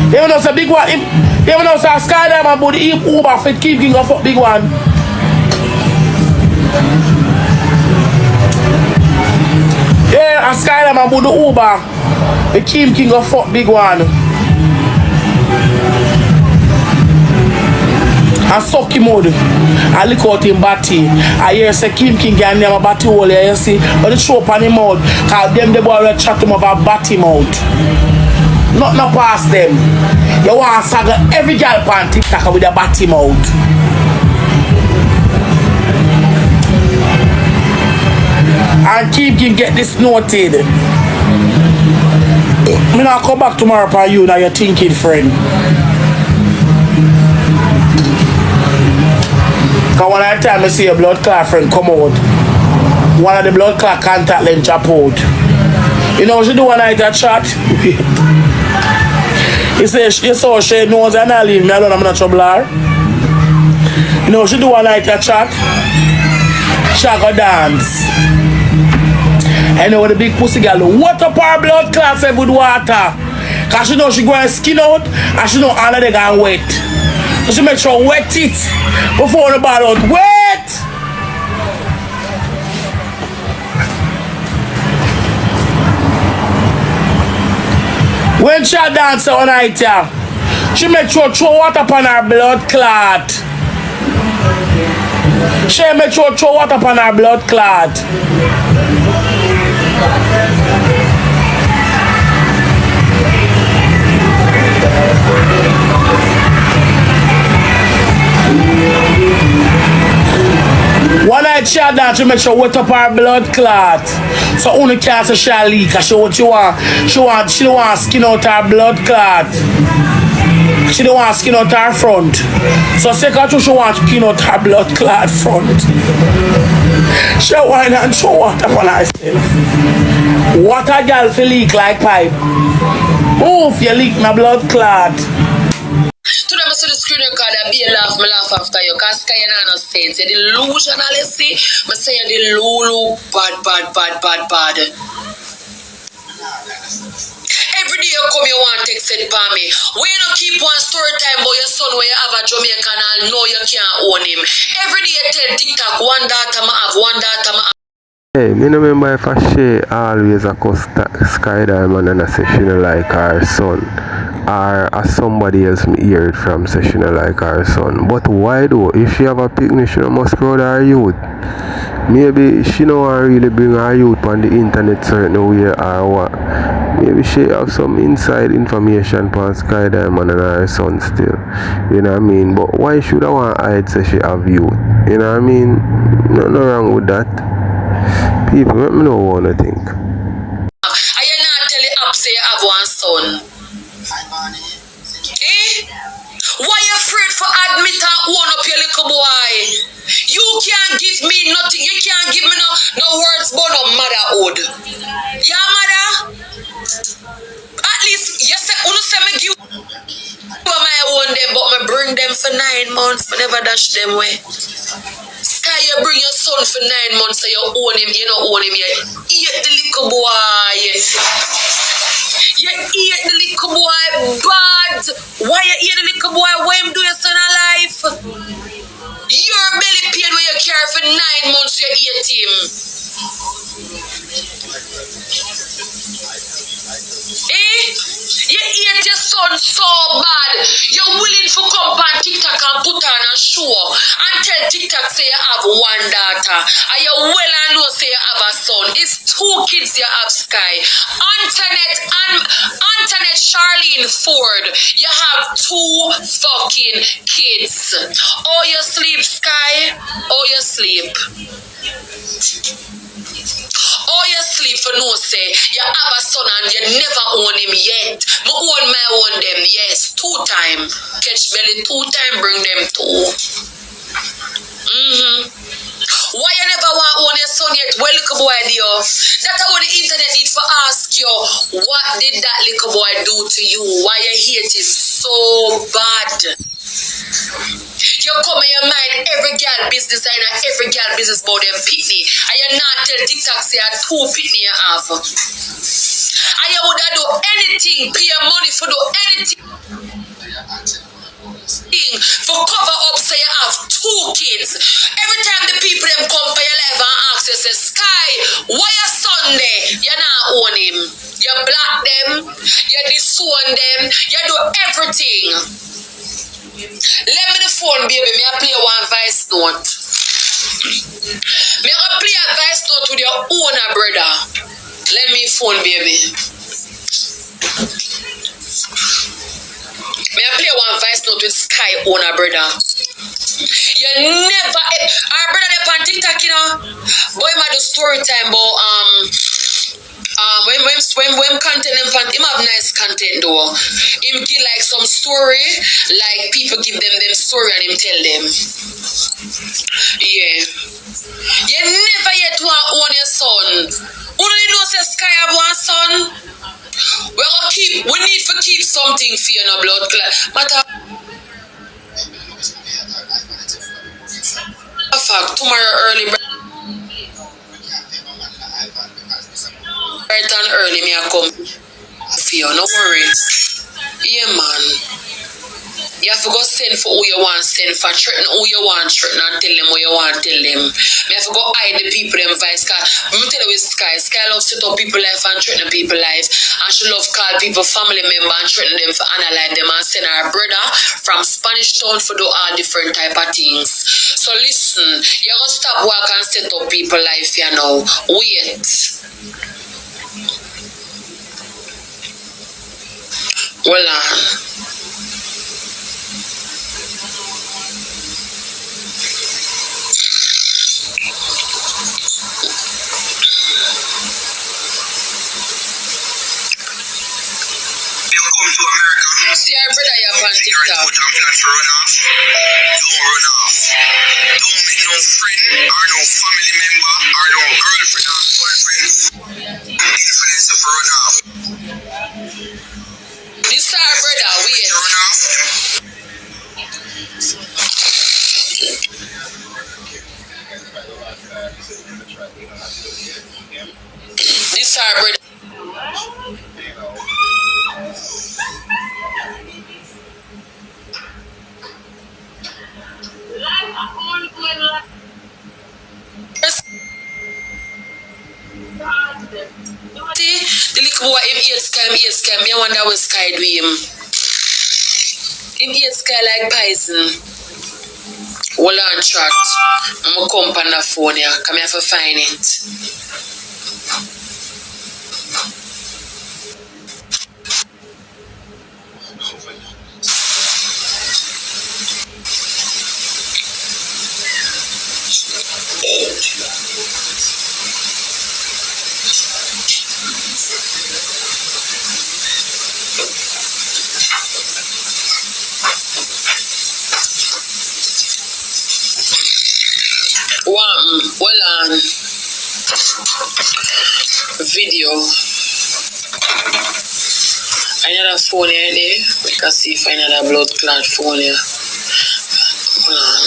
Even though it's a big one, even though it's a skydiver but the Uber fit keep king of fuck big one. Yeah, a skydiver but the Uber the keep king of fuck big one. And suck him out. I look out him batty. I hear say Kim King and them a batty hole here, you see. But the show up on him out. Cause them the boy will chat him about batty mouth. Not no past them. You want to saga every girl pan TikTok with a batty mouth. And Kim King get this noted. Me not come back tomorrow for you now, your thinking friend. Because one of the time I see a blood clot friend come out, one of the blood clot contact lens chop out. You know what she do one night at chat? He says, you saw Shay knows and I leave me alone, I'm not trouble her. You know what she do one night at chat? She go dance. And you know what the big pussy girl do? What up her blood clot say with water? Because she know she going to skin out and she know all of them going wet. So she make sure wet it before the ball out. Wet! When she dance all night, yeah, she make sure throw water upon her blood clot. She make sure throw water upon her blood clot. One night she had that to make sure wet up her blood clot. So only can't say she leak because she don't want skin out her blood clot. She don't want skin out her front. So second two she want skin out her blood clot front. She whine and show water on herself. What a girl feel leak like pipe. Move you leak my blood clot. To them, I see the screen record and be a laugh, me laugh after you. Because Sky and no sense. You're delusional, you see. I say you're the Lulu, bad. Every day you come, you want to text it for me. When you keep one story time about your son where you have a Jamaican and know you can't own him. Every day you tell TikTok, one daughter I have, one daughter I have. Hey, me no remember if I Shay always a skydiver and a session like her son. Or as somebody else me hear it from session like her son. But why though? If she have a picnic, she must proud of her youth. Maybe she don't want really bring her youth on the internet certain way or what. Maybe she have some inside information on skydiver and her son still. You know what I mean? But why should I want to hide say she have youth? You know what I mean? Nothing wrong with that. People, let me know what I think. I not tell the app say you have one son. Eh? Why you afraid for admit and own up your little boy? You can't give me nothing. You can't give me no words but no motherhood. Yeah, mother? At least, you say, me give my own them, but me bring them for 9 months. I never dash them away. Sky, you bring your son for 9 months, so you own him, you don't own him yet. Eat the little boy. You eat the little boy bad. Why you eat the little boy? What him do your son alive? Your belly pain when you carry for 9 months, you eat him. You hate your son so bad. You're willing to come on TikTok and put on a show and tell TikTok say you have 1 daughter. And you well and know say you have a son. It's 2 kids you have, Sky. Antoinette Charlene Ford. You have 2 fucking kids. Oh, you sleep, Sky? Oh, you sleep? Oh, you sleep for no say you have a son and you never own him yet. Me own my own them, yes, 2 times. Catch belly 2 times, bring them 2. Why you never want own your son yet? Well, little boy, dear. That's what the internet need for ask you. What did that little boy do to you? Why you hate it so bad? You come in your mind every girl business and every girl business about them pitney. And you not tell TikTok say you 2 pitney you have. And you would do anything, pay your money for do anything for cover up say you have 2 kids. Every time the people them come for your life and ask you say, Sky, why your son there? You not own him. You block them, you disown them, you do everything. Let me the phone, baby. Me I play 1 voice note. Me I play a voice note with your owner, brother. Let me phone, baby. Me I play 1 voice note with Sky owner, brother. You never, our brother they on TikTok, you know. Boy, I do story time, but when content him have nice content though. Him give like some story, like people give them story and him tell them. Yeah. You never yet want own your son. Only know say Sky have 1 son. We need to keep something for you, no blood clot. Matter of fact, tomorrow early. Right and early, me I come for you, no worry. Yeah, man. You have to go send for who you want, send for threaten who you want, threaten and tell them what you want, tell them. Me have to go hide the people them vice. Cause me tell you with Sky loves to set up people life and threaten people life. And she love call people family member and threaten them for analyze them and send her brother from Spanish Town for do all different type of things. So listen, you gonna stop work and set up people life, you know. Wait. Well on. To America. See our brother you on TikTok. Don't run off. Don't make no friend or no family member or no girlfriend or boyfriend influence to run off. This our brother, wait. Run off. This our brother. See, the little boy him 8 scam, me wonder what Sky do him. Him 8 Sky like poison. Hold on chat. I'ma come on the phone here. Come here for find it. Hold on. Video. Another phone here, there. We can see if another blood clot phone here. Hold on.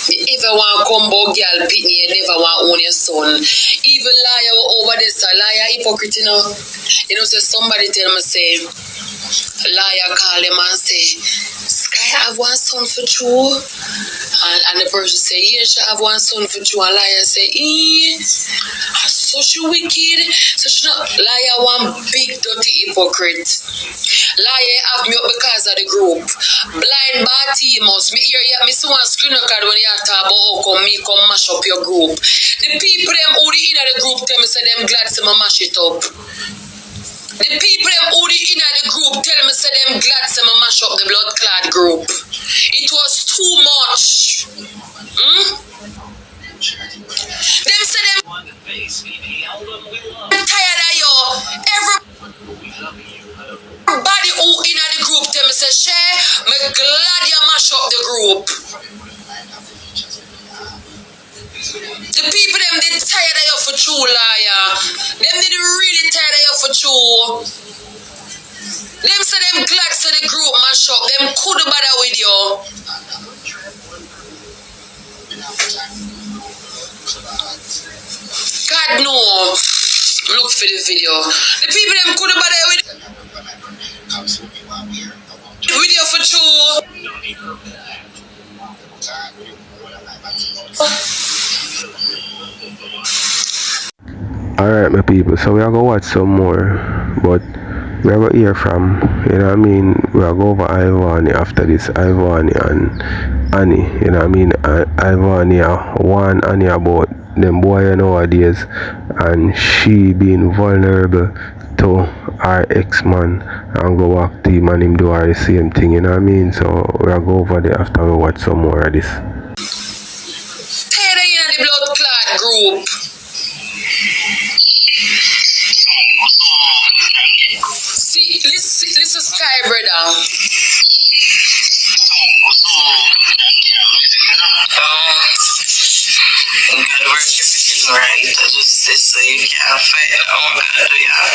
You ever want combo girl pitney, you never want own your son. Even liar over this, a liar hypocrite, you know. You know, so somebody tell me, say, liar call him and say, Sky, I have one son for true. And the person say, yes, I have one son for true. And liar say, so she wicked. So she not liar one big dirty hypocrite. Liar have me up because of the group. Blind Bartimus. Me hear you, me see one screen record when you talk about how come me come mash up your group. The people them who the inner the group tell me say them glad to mash it up. The people them who the inner the group tell me say them glad to mash up the blood clad group. It was too much. Them say them tired of you. Everybody who in the group tell me say, Shay, me glad you mash up the group. The people them they tired of you for true, liar. Them they really tired of you for true. Them say them glad to the group mash up. Them could bother with you. God no. Look for the video. The people them could bother with video for true. Alright, my people, so we are going to watch some more, but we are going to hear from, you know what I mean, we are going to go over Ivany after this, Ivany and Annie, you know what I mean, Ivany warn Annie about them boy nowadays, and she being vulnerable to our ex-man, and go back to him and him do her the same thing, you know what I mean, so we are going over there after we watch some more of this. Tired in the blood clot group. See, listen, Sky, brother. God worship is right. I just say so you can't fight. I want to do that.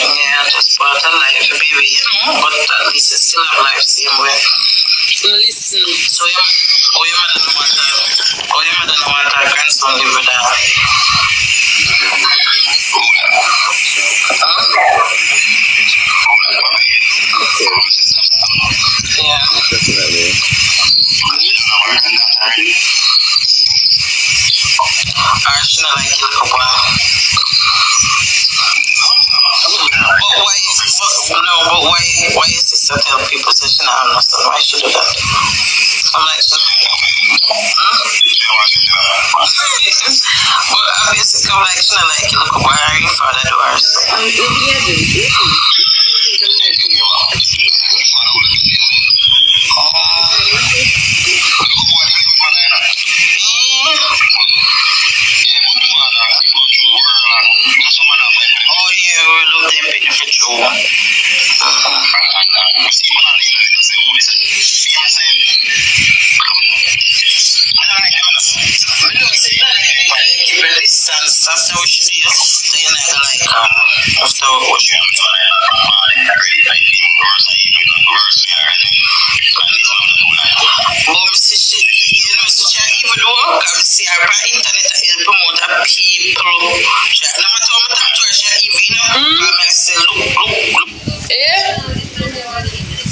Yeah, just part of life, baby, you know, but at least you still have life same way. Listen. So your mother don't want her grandson live with her. Yeah. Arsenal like you look well. But why your sister tell people that she not have no son? Why she do that? I'm like, well, obviously, I'm like, she not like you look why are your father do her son?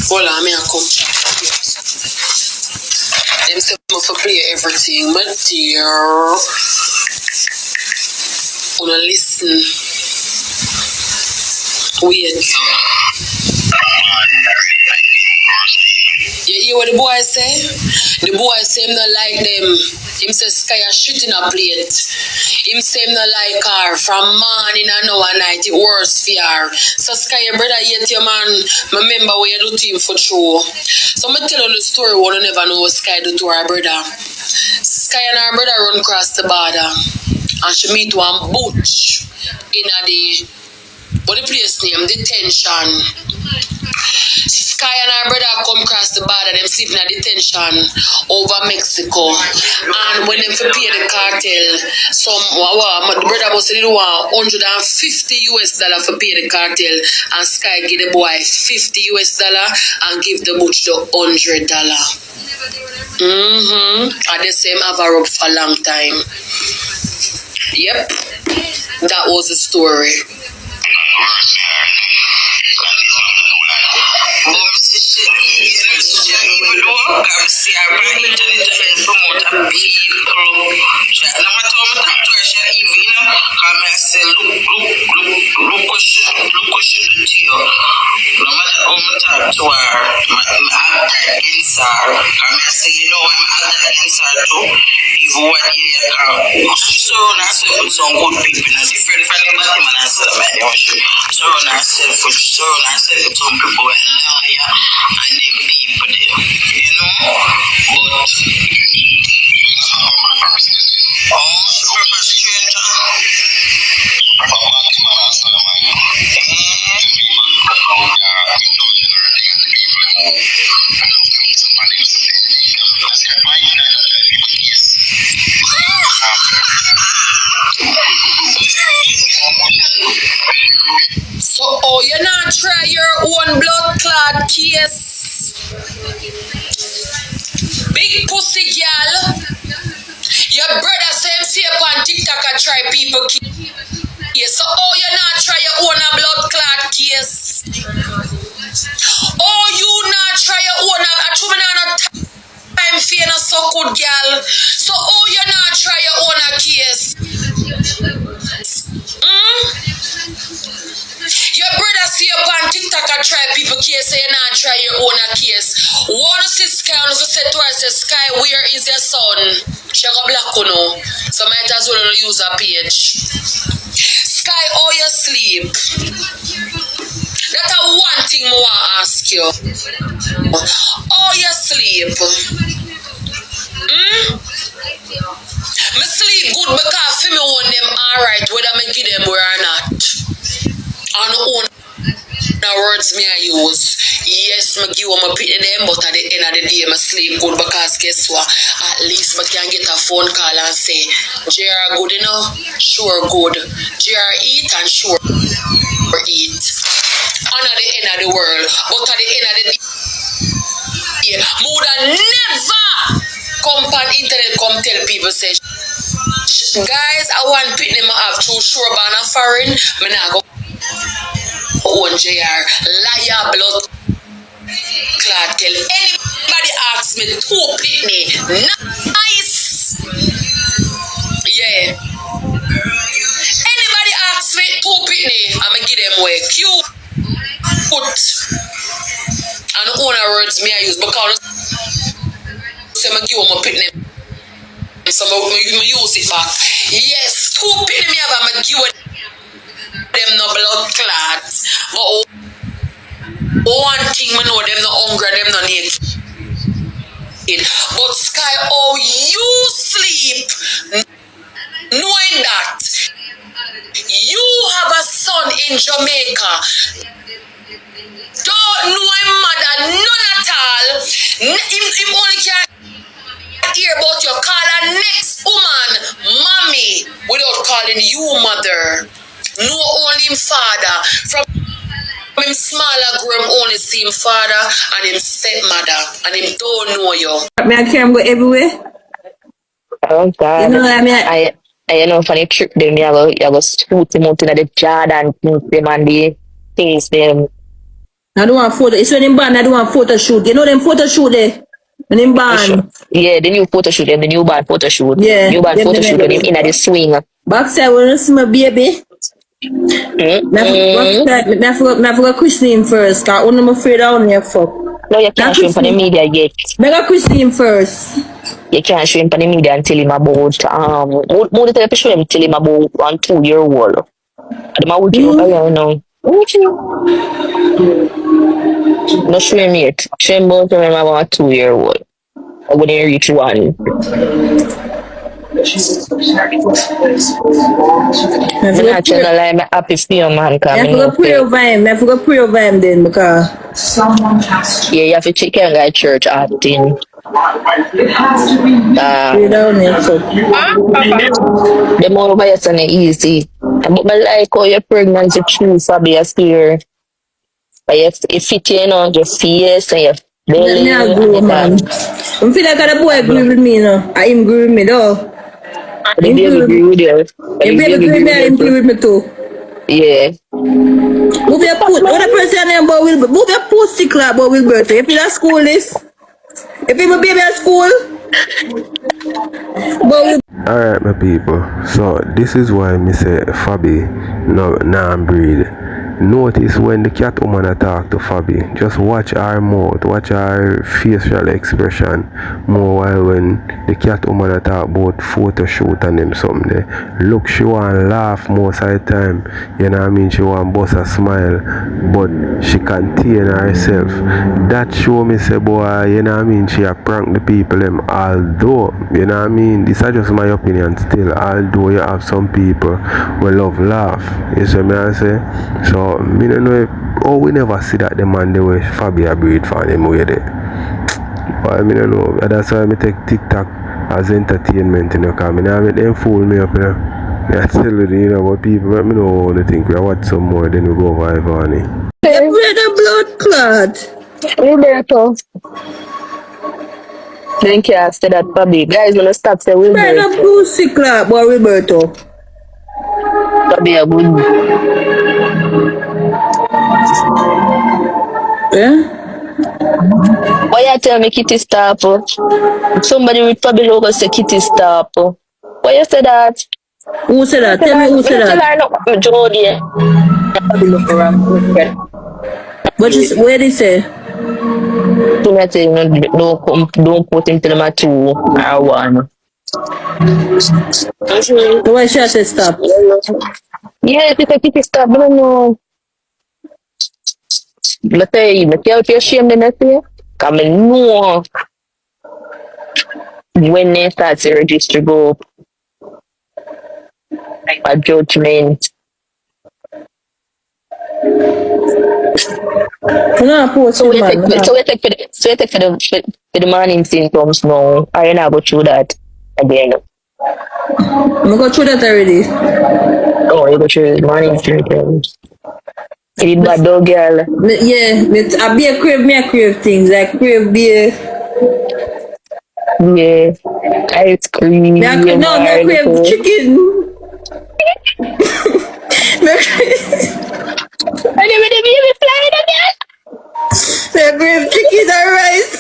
Hold on, me a come chat. Them say me for play everything, but dear, wanna listen. Wait. You hear what the boy say? The boy say him not like them. Him say Sky a shit in a plate. Him say him not like her. From morning and now and night, it worse for her. So Sky, your brother hate your man. Remember what you do to him for true. So me tell you the story what you never know what Sky do to her brother. Sky and her brother run across the border. And she meet one butch in the, what the place name? Detention. Sky and her brother come across the border, them sleeping at detention over Mexico. And when them for pay the cartel, the brother was say they want $150 for pay the cartel, and Sky give the boy $50 and give the butch the $100. And the same have a rub for a long time. Yep, that was the story. So, oh, you not try your own blood clot case? Big pussy girl. Your brother same say on TikTok I try people case. So, oh, you not try your own blood clot case? Oh, you not try your own. I told me not time for you not so good girl. So, oh, you not try your own case? Your brother see up on TikTok and try people case, say you not try your own case. One see Sky and say twice, say Sky, where is your son? She got black you know. So might as well use a page. Sky, oh you sleep. That's one thing I want to ask you. Oh you sleep. Me sleep good because for me own them alright, whether me give them or not. On own the words me I use. Yes, me give them a pity them, but at the end of the day, me sleep good because guess what? At least me can get a phone call and say, JR good enough? Sure good. JR eat and sure eat. And at the end of the world, but at the end of the day, me would never come on internet come tell people say, guys, I want pity them have two sure ban a foreign, me not go own JR, liar, blood clot. Tell anybody asks me to pit me. Nice. Yeah. Anybody asks me to pit me, I'ma give them way. Cute. And owner words me I use because so I give them a pit name. So I use it back. Yes, two pit me have I'ma give them no blood clots. But one thing we know them no hungry, them no need. But Sky, oh you sleep knowing that you have a son in Jamaica. Don't know him mother, none at all. Him only can hear about your call her next woman, mommy, without calling you mother. No only him father. From him smaller grow him only see him father and him stepmother. And him don't know you. Me I can't go everywhere. Oh God. You know what I mean? I know for the trip them you have a scoot him out in the Jordan them and the things them. I don't want photo. It's when him ban, I don't want photo shoot. You know them photo shoot there? When him ban. Yeah, the new photo shoot them, the new band photo shoot. Yeah. New band photo shoot when him in at the swing. Backside when you see my baby. I forgot Christine first, because I'm afraid I only fuck. No, you can't show him for the media yet. I got Christine first. You can't show him for the media and tell him about more the type of show him tell him about 1 2-year-old. I'm out here right now. No show him yet. Show him about him about 2-year-old. When he reach 1. I'm not trying to lie, I'm happy for you, man. I forgot pray over him. I forgot pray over him then because yeah, you have to check your guy church acting. pray down here. So The more over it's easy. But I like how your pregnancy true for be a steer. But you fit you know, your face and your belly. me I grow, man. I feel like the boy agree with me, you know. I him agree with me, though. The baby agree with you. If baby agree with me, I agree with me too. Yeah. Move your foot. What a person name about will move your pussy clap about will birthday. If you at school is, if you a baby at school, but will. Alright, my people. So this is why me say Fabi no breed. Notice when the cat woman attack to Fabi, just watch her mouth, watch her facial expression more while when the cat woman attack both photo shoot and them something there. Look, she want laugh most of the time, you know what I mean, she want bust a smile, but she contain herself. That show me say boy, you know what I mean, she a prank the people them, although, you know what I mean, this is just my opinion still, although you have some people who love laugh, you see me I say, so me don't know if, we never see that the man the way Fabi a breed for him way there. But I don't know, that's why I take TikTok as entertainment, you know, because I don't make them fool me up, you know. I tell you, know, what people, let me know what they think, we watch some more, then we go over ivany. The blood clot. Roberto. Then can't say that Fabi. Guys, when I stop say Wilberto. Brother pussy clap, boy Roberto. Fabi a good. Yeah? Why you tell me Kitty stop? Somebody with Fabi logo say Kitty stop. Why you say that? Who said that? Tell me who said Tell that. her no, Jody. Fabi look around. But where they say? So I say don't put him to them at 2 or 1. The way she said stop. Yeah, if you Kitty stop, I don't know. But if you're ashamed of nothing, come and know when they start to register go up a judgment. No, poor So we take man. for the morning symptoms now. I not go through that again. I'm go through that already. Oh, you go through the morning symptoms. You did bad dog girl. Yeah, I be a crave things like crave beer. Yeah. Ice cream. Me I crave chicken. And then the baby flying again. Me crave chicken and rice.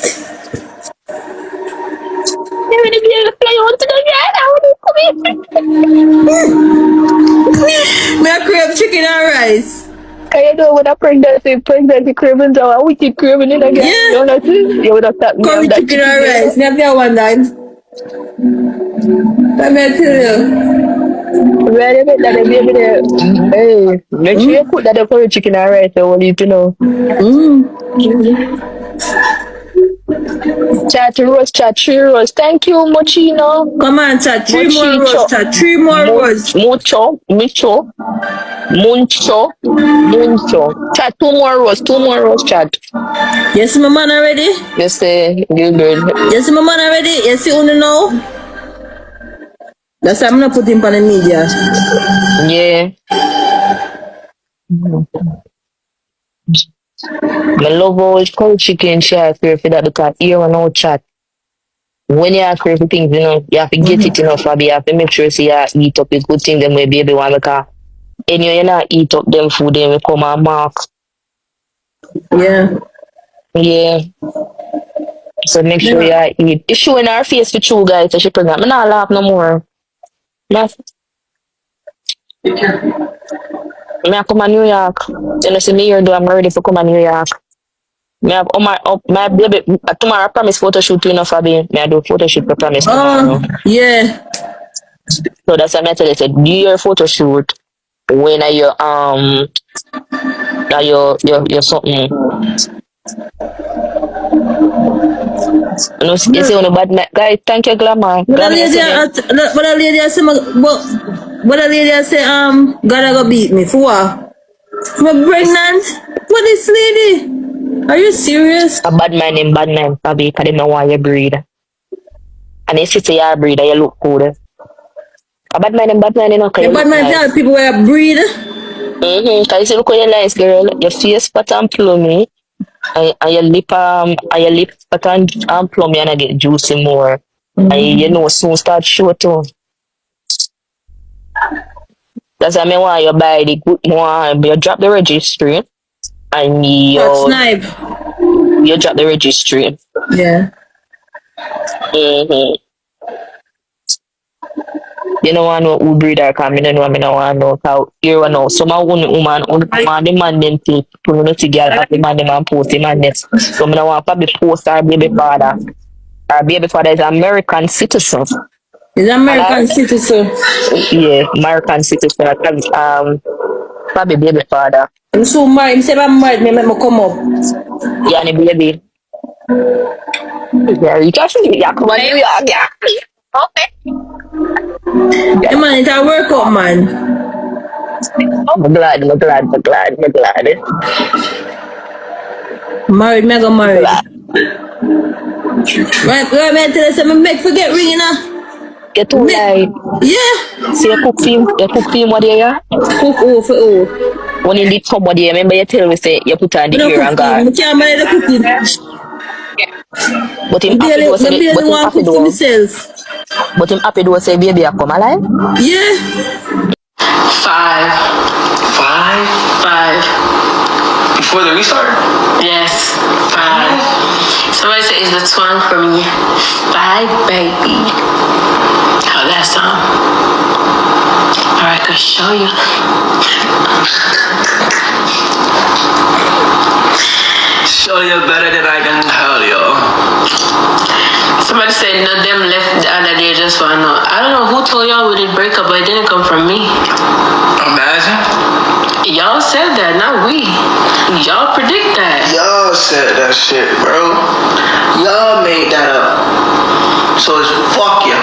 Then the baby fly onto the ground. I want to come in. Me I crave chicken and rice. Can you know when I pregnancy craving so I wicked craving it again? Yeah. You know that? You would have thought me Curry of that chicken and rice. Me have that one night. Let me tell you. Ready bit that the baby there. Hey, make sure you put that curry chicken and rice I want you to know. Chat 3 roast. Thank you, Mochino. Come on, chat. 3 more rows, chat. 3 more rows. Muncho. Chat 2 more rows, chat. You see my man already? Yes, you good. You see my man already? You see who know? That's why I'm not put him on the media. Yeah. I love how cold chicken share for that because here and no chat. When you ask for things, you know, you have to get it enough, you have to make sure so you eat up the good thing them way baby want because anyway you not eat up them food then we come and mark. Yeah. Yeah. So make sure you eat. It's showing her face for true guys so she pregnant. I'm not laugh no more. Be careful. I come to New York. You know, see me here, I'm ready for come to New York. Me have my baby tomorrow I promise photo shoot to enough for me. I do photo shoot for promise tomorrow. Yeah. So that's why I tell you said do your photo shoot when are your your something. No, you see on the bad man. Guys, thank you, Glamour. But Glamour, you see me? the lady say, but the lady say, gotta go beat me for what? I'm pregnant. What is lady? Are you serious? A bad man named Bad Man, probably, because they don't want you breed. And if you say you breed, you look good. A bad man named Bad Man, you know, because The you bad look man nice. tell people where breed. Because you look like you're nice, girl. Your face spot and plummy. And your lip spot and plummy, and I get juicy more. And you know, soon start show too. That's why I want you buy the good one. You drop the registry. And Hot snipe. you drop the registry. Yeah. You don't want to know who breed or come. I don't want to know how here or now. Some of woman, the man them to not to girl have the man them and post the man them. So I don't want probably post our baby father. Our baby father is American citizen. He's American citizen. Yeah, American citizen. Probably baby father. I'm so married. He said I'm married. Me make me come up. Yeah, and the baby. Yeah, you can see. Yeah, come on, New York. Yeah. Okay. Yeah, man, it's a workout, man. I'm glad. Married, mega married. Right, man, tell us I'm make forget ring, you know. Get too light. Yeah. See, you cook film what do you? Cook for all. When you did come what do you? Remember you tell me say you put on the ear and guard. I can't manage the cooking. But him happy to say, but him happy to myself. But him happy to say baby I come alive? Yeah. 5. 5? Before the restart? Yes, 5. Somebody said, is the twang for me? 5, baby. How that sound? Alright, I can show you. Show you better than I can tell you. Somebody said, no, them left the other day just for no. I don't know who told y'all we did break up, but it didn't come from me. Imagine. Y'all said that, not we. Y'all predict that. Y'all said that shit, bro. Y'all made that up. So it's fuck you.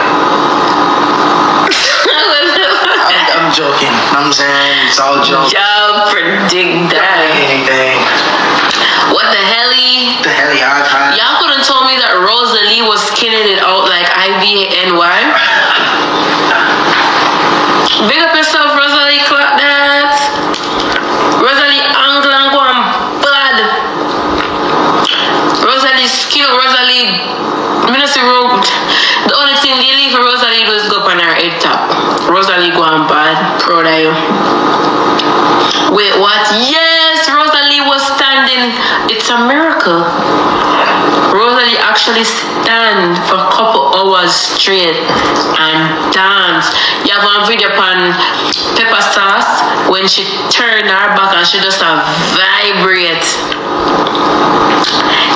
I'm joking. I'm saying it's all joke. Y'all predict that. Anything. What the helly? The hell y'all trying? Y'all couldn't told me that Rosealee was skinning it out like ivany. Big up yourself, Rosealee. Clap that. Rosealee angle and go and blood. Rosealee skin. Rosealee. The only thing they leave for Rosealee was go up on her head top. Rosealee go and bad. Proud of you. Wait, what? Yes, Rosealee was standing. It's a miracle. Rosealee actually stand for a couple hours straight and dance. You have one video on Pepper Sauce when she turned her back and she just vibrate.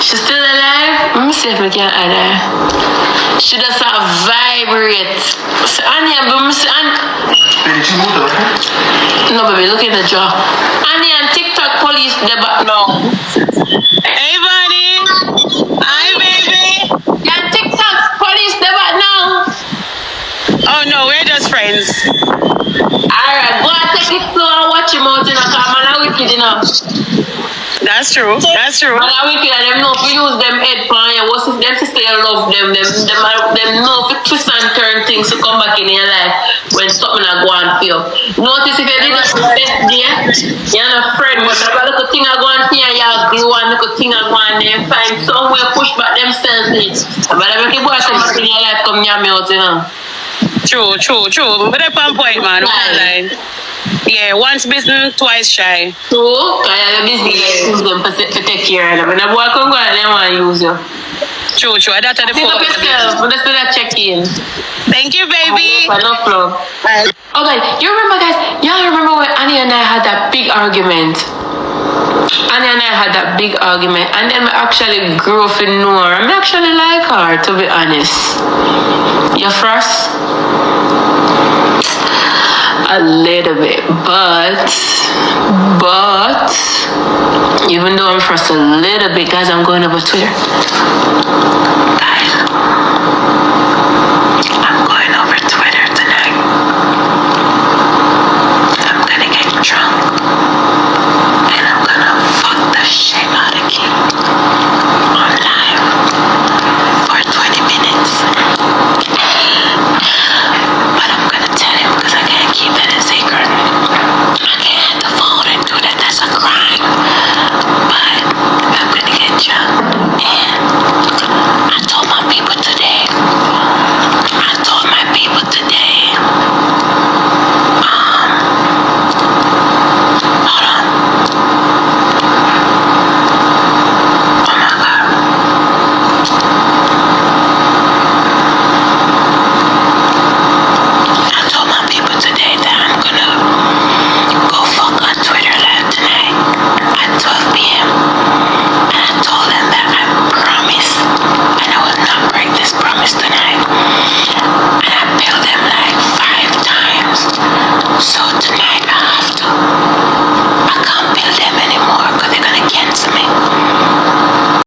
She's still alive? Let me see if we can add her. She just vibrate. So, Anya, but Did you move over? no, baby, look at the jaw. Annie and TikTok police, no. Hey, buddy. Hi, baby. Yeah, TikTok police, no. Oh, no, we're just friends. Alright, go and take it slow and watch him out, because man, I'm wicked, That's true. That's true. Man, I'm wicked, and them know if you use them head pan, what's if them sister you love them know if you twist and turn things to come back in your life when something I go on for you. Notice if you did not the best day, you're not a friend, but if a little thing I go on for you, you're glue one little thing I go on there, find somewhere push back themselves in. But if you boy come back in your life, come near me out, True. But that's on point, man. Yeah, once bitten, twice shy. True, because you're busy use them to take care of them. When a boy come go and they want to use you. True. That's the Pick up yourself, but that's that check-in. Thank you, baby. Enough love. Okay, you remember, guys? Y'all remember when Annie and I had that big argument? Annie and I had that big argument, and then we actually grew up in know her. I actually like her, to be honest. You first? A little bit, but even though I'm first a little bit, guys, I'm going over Twitter.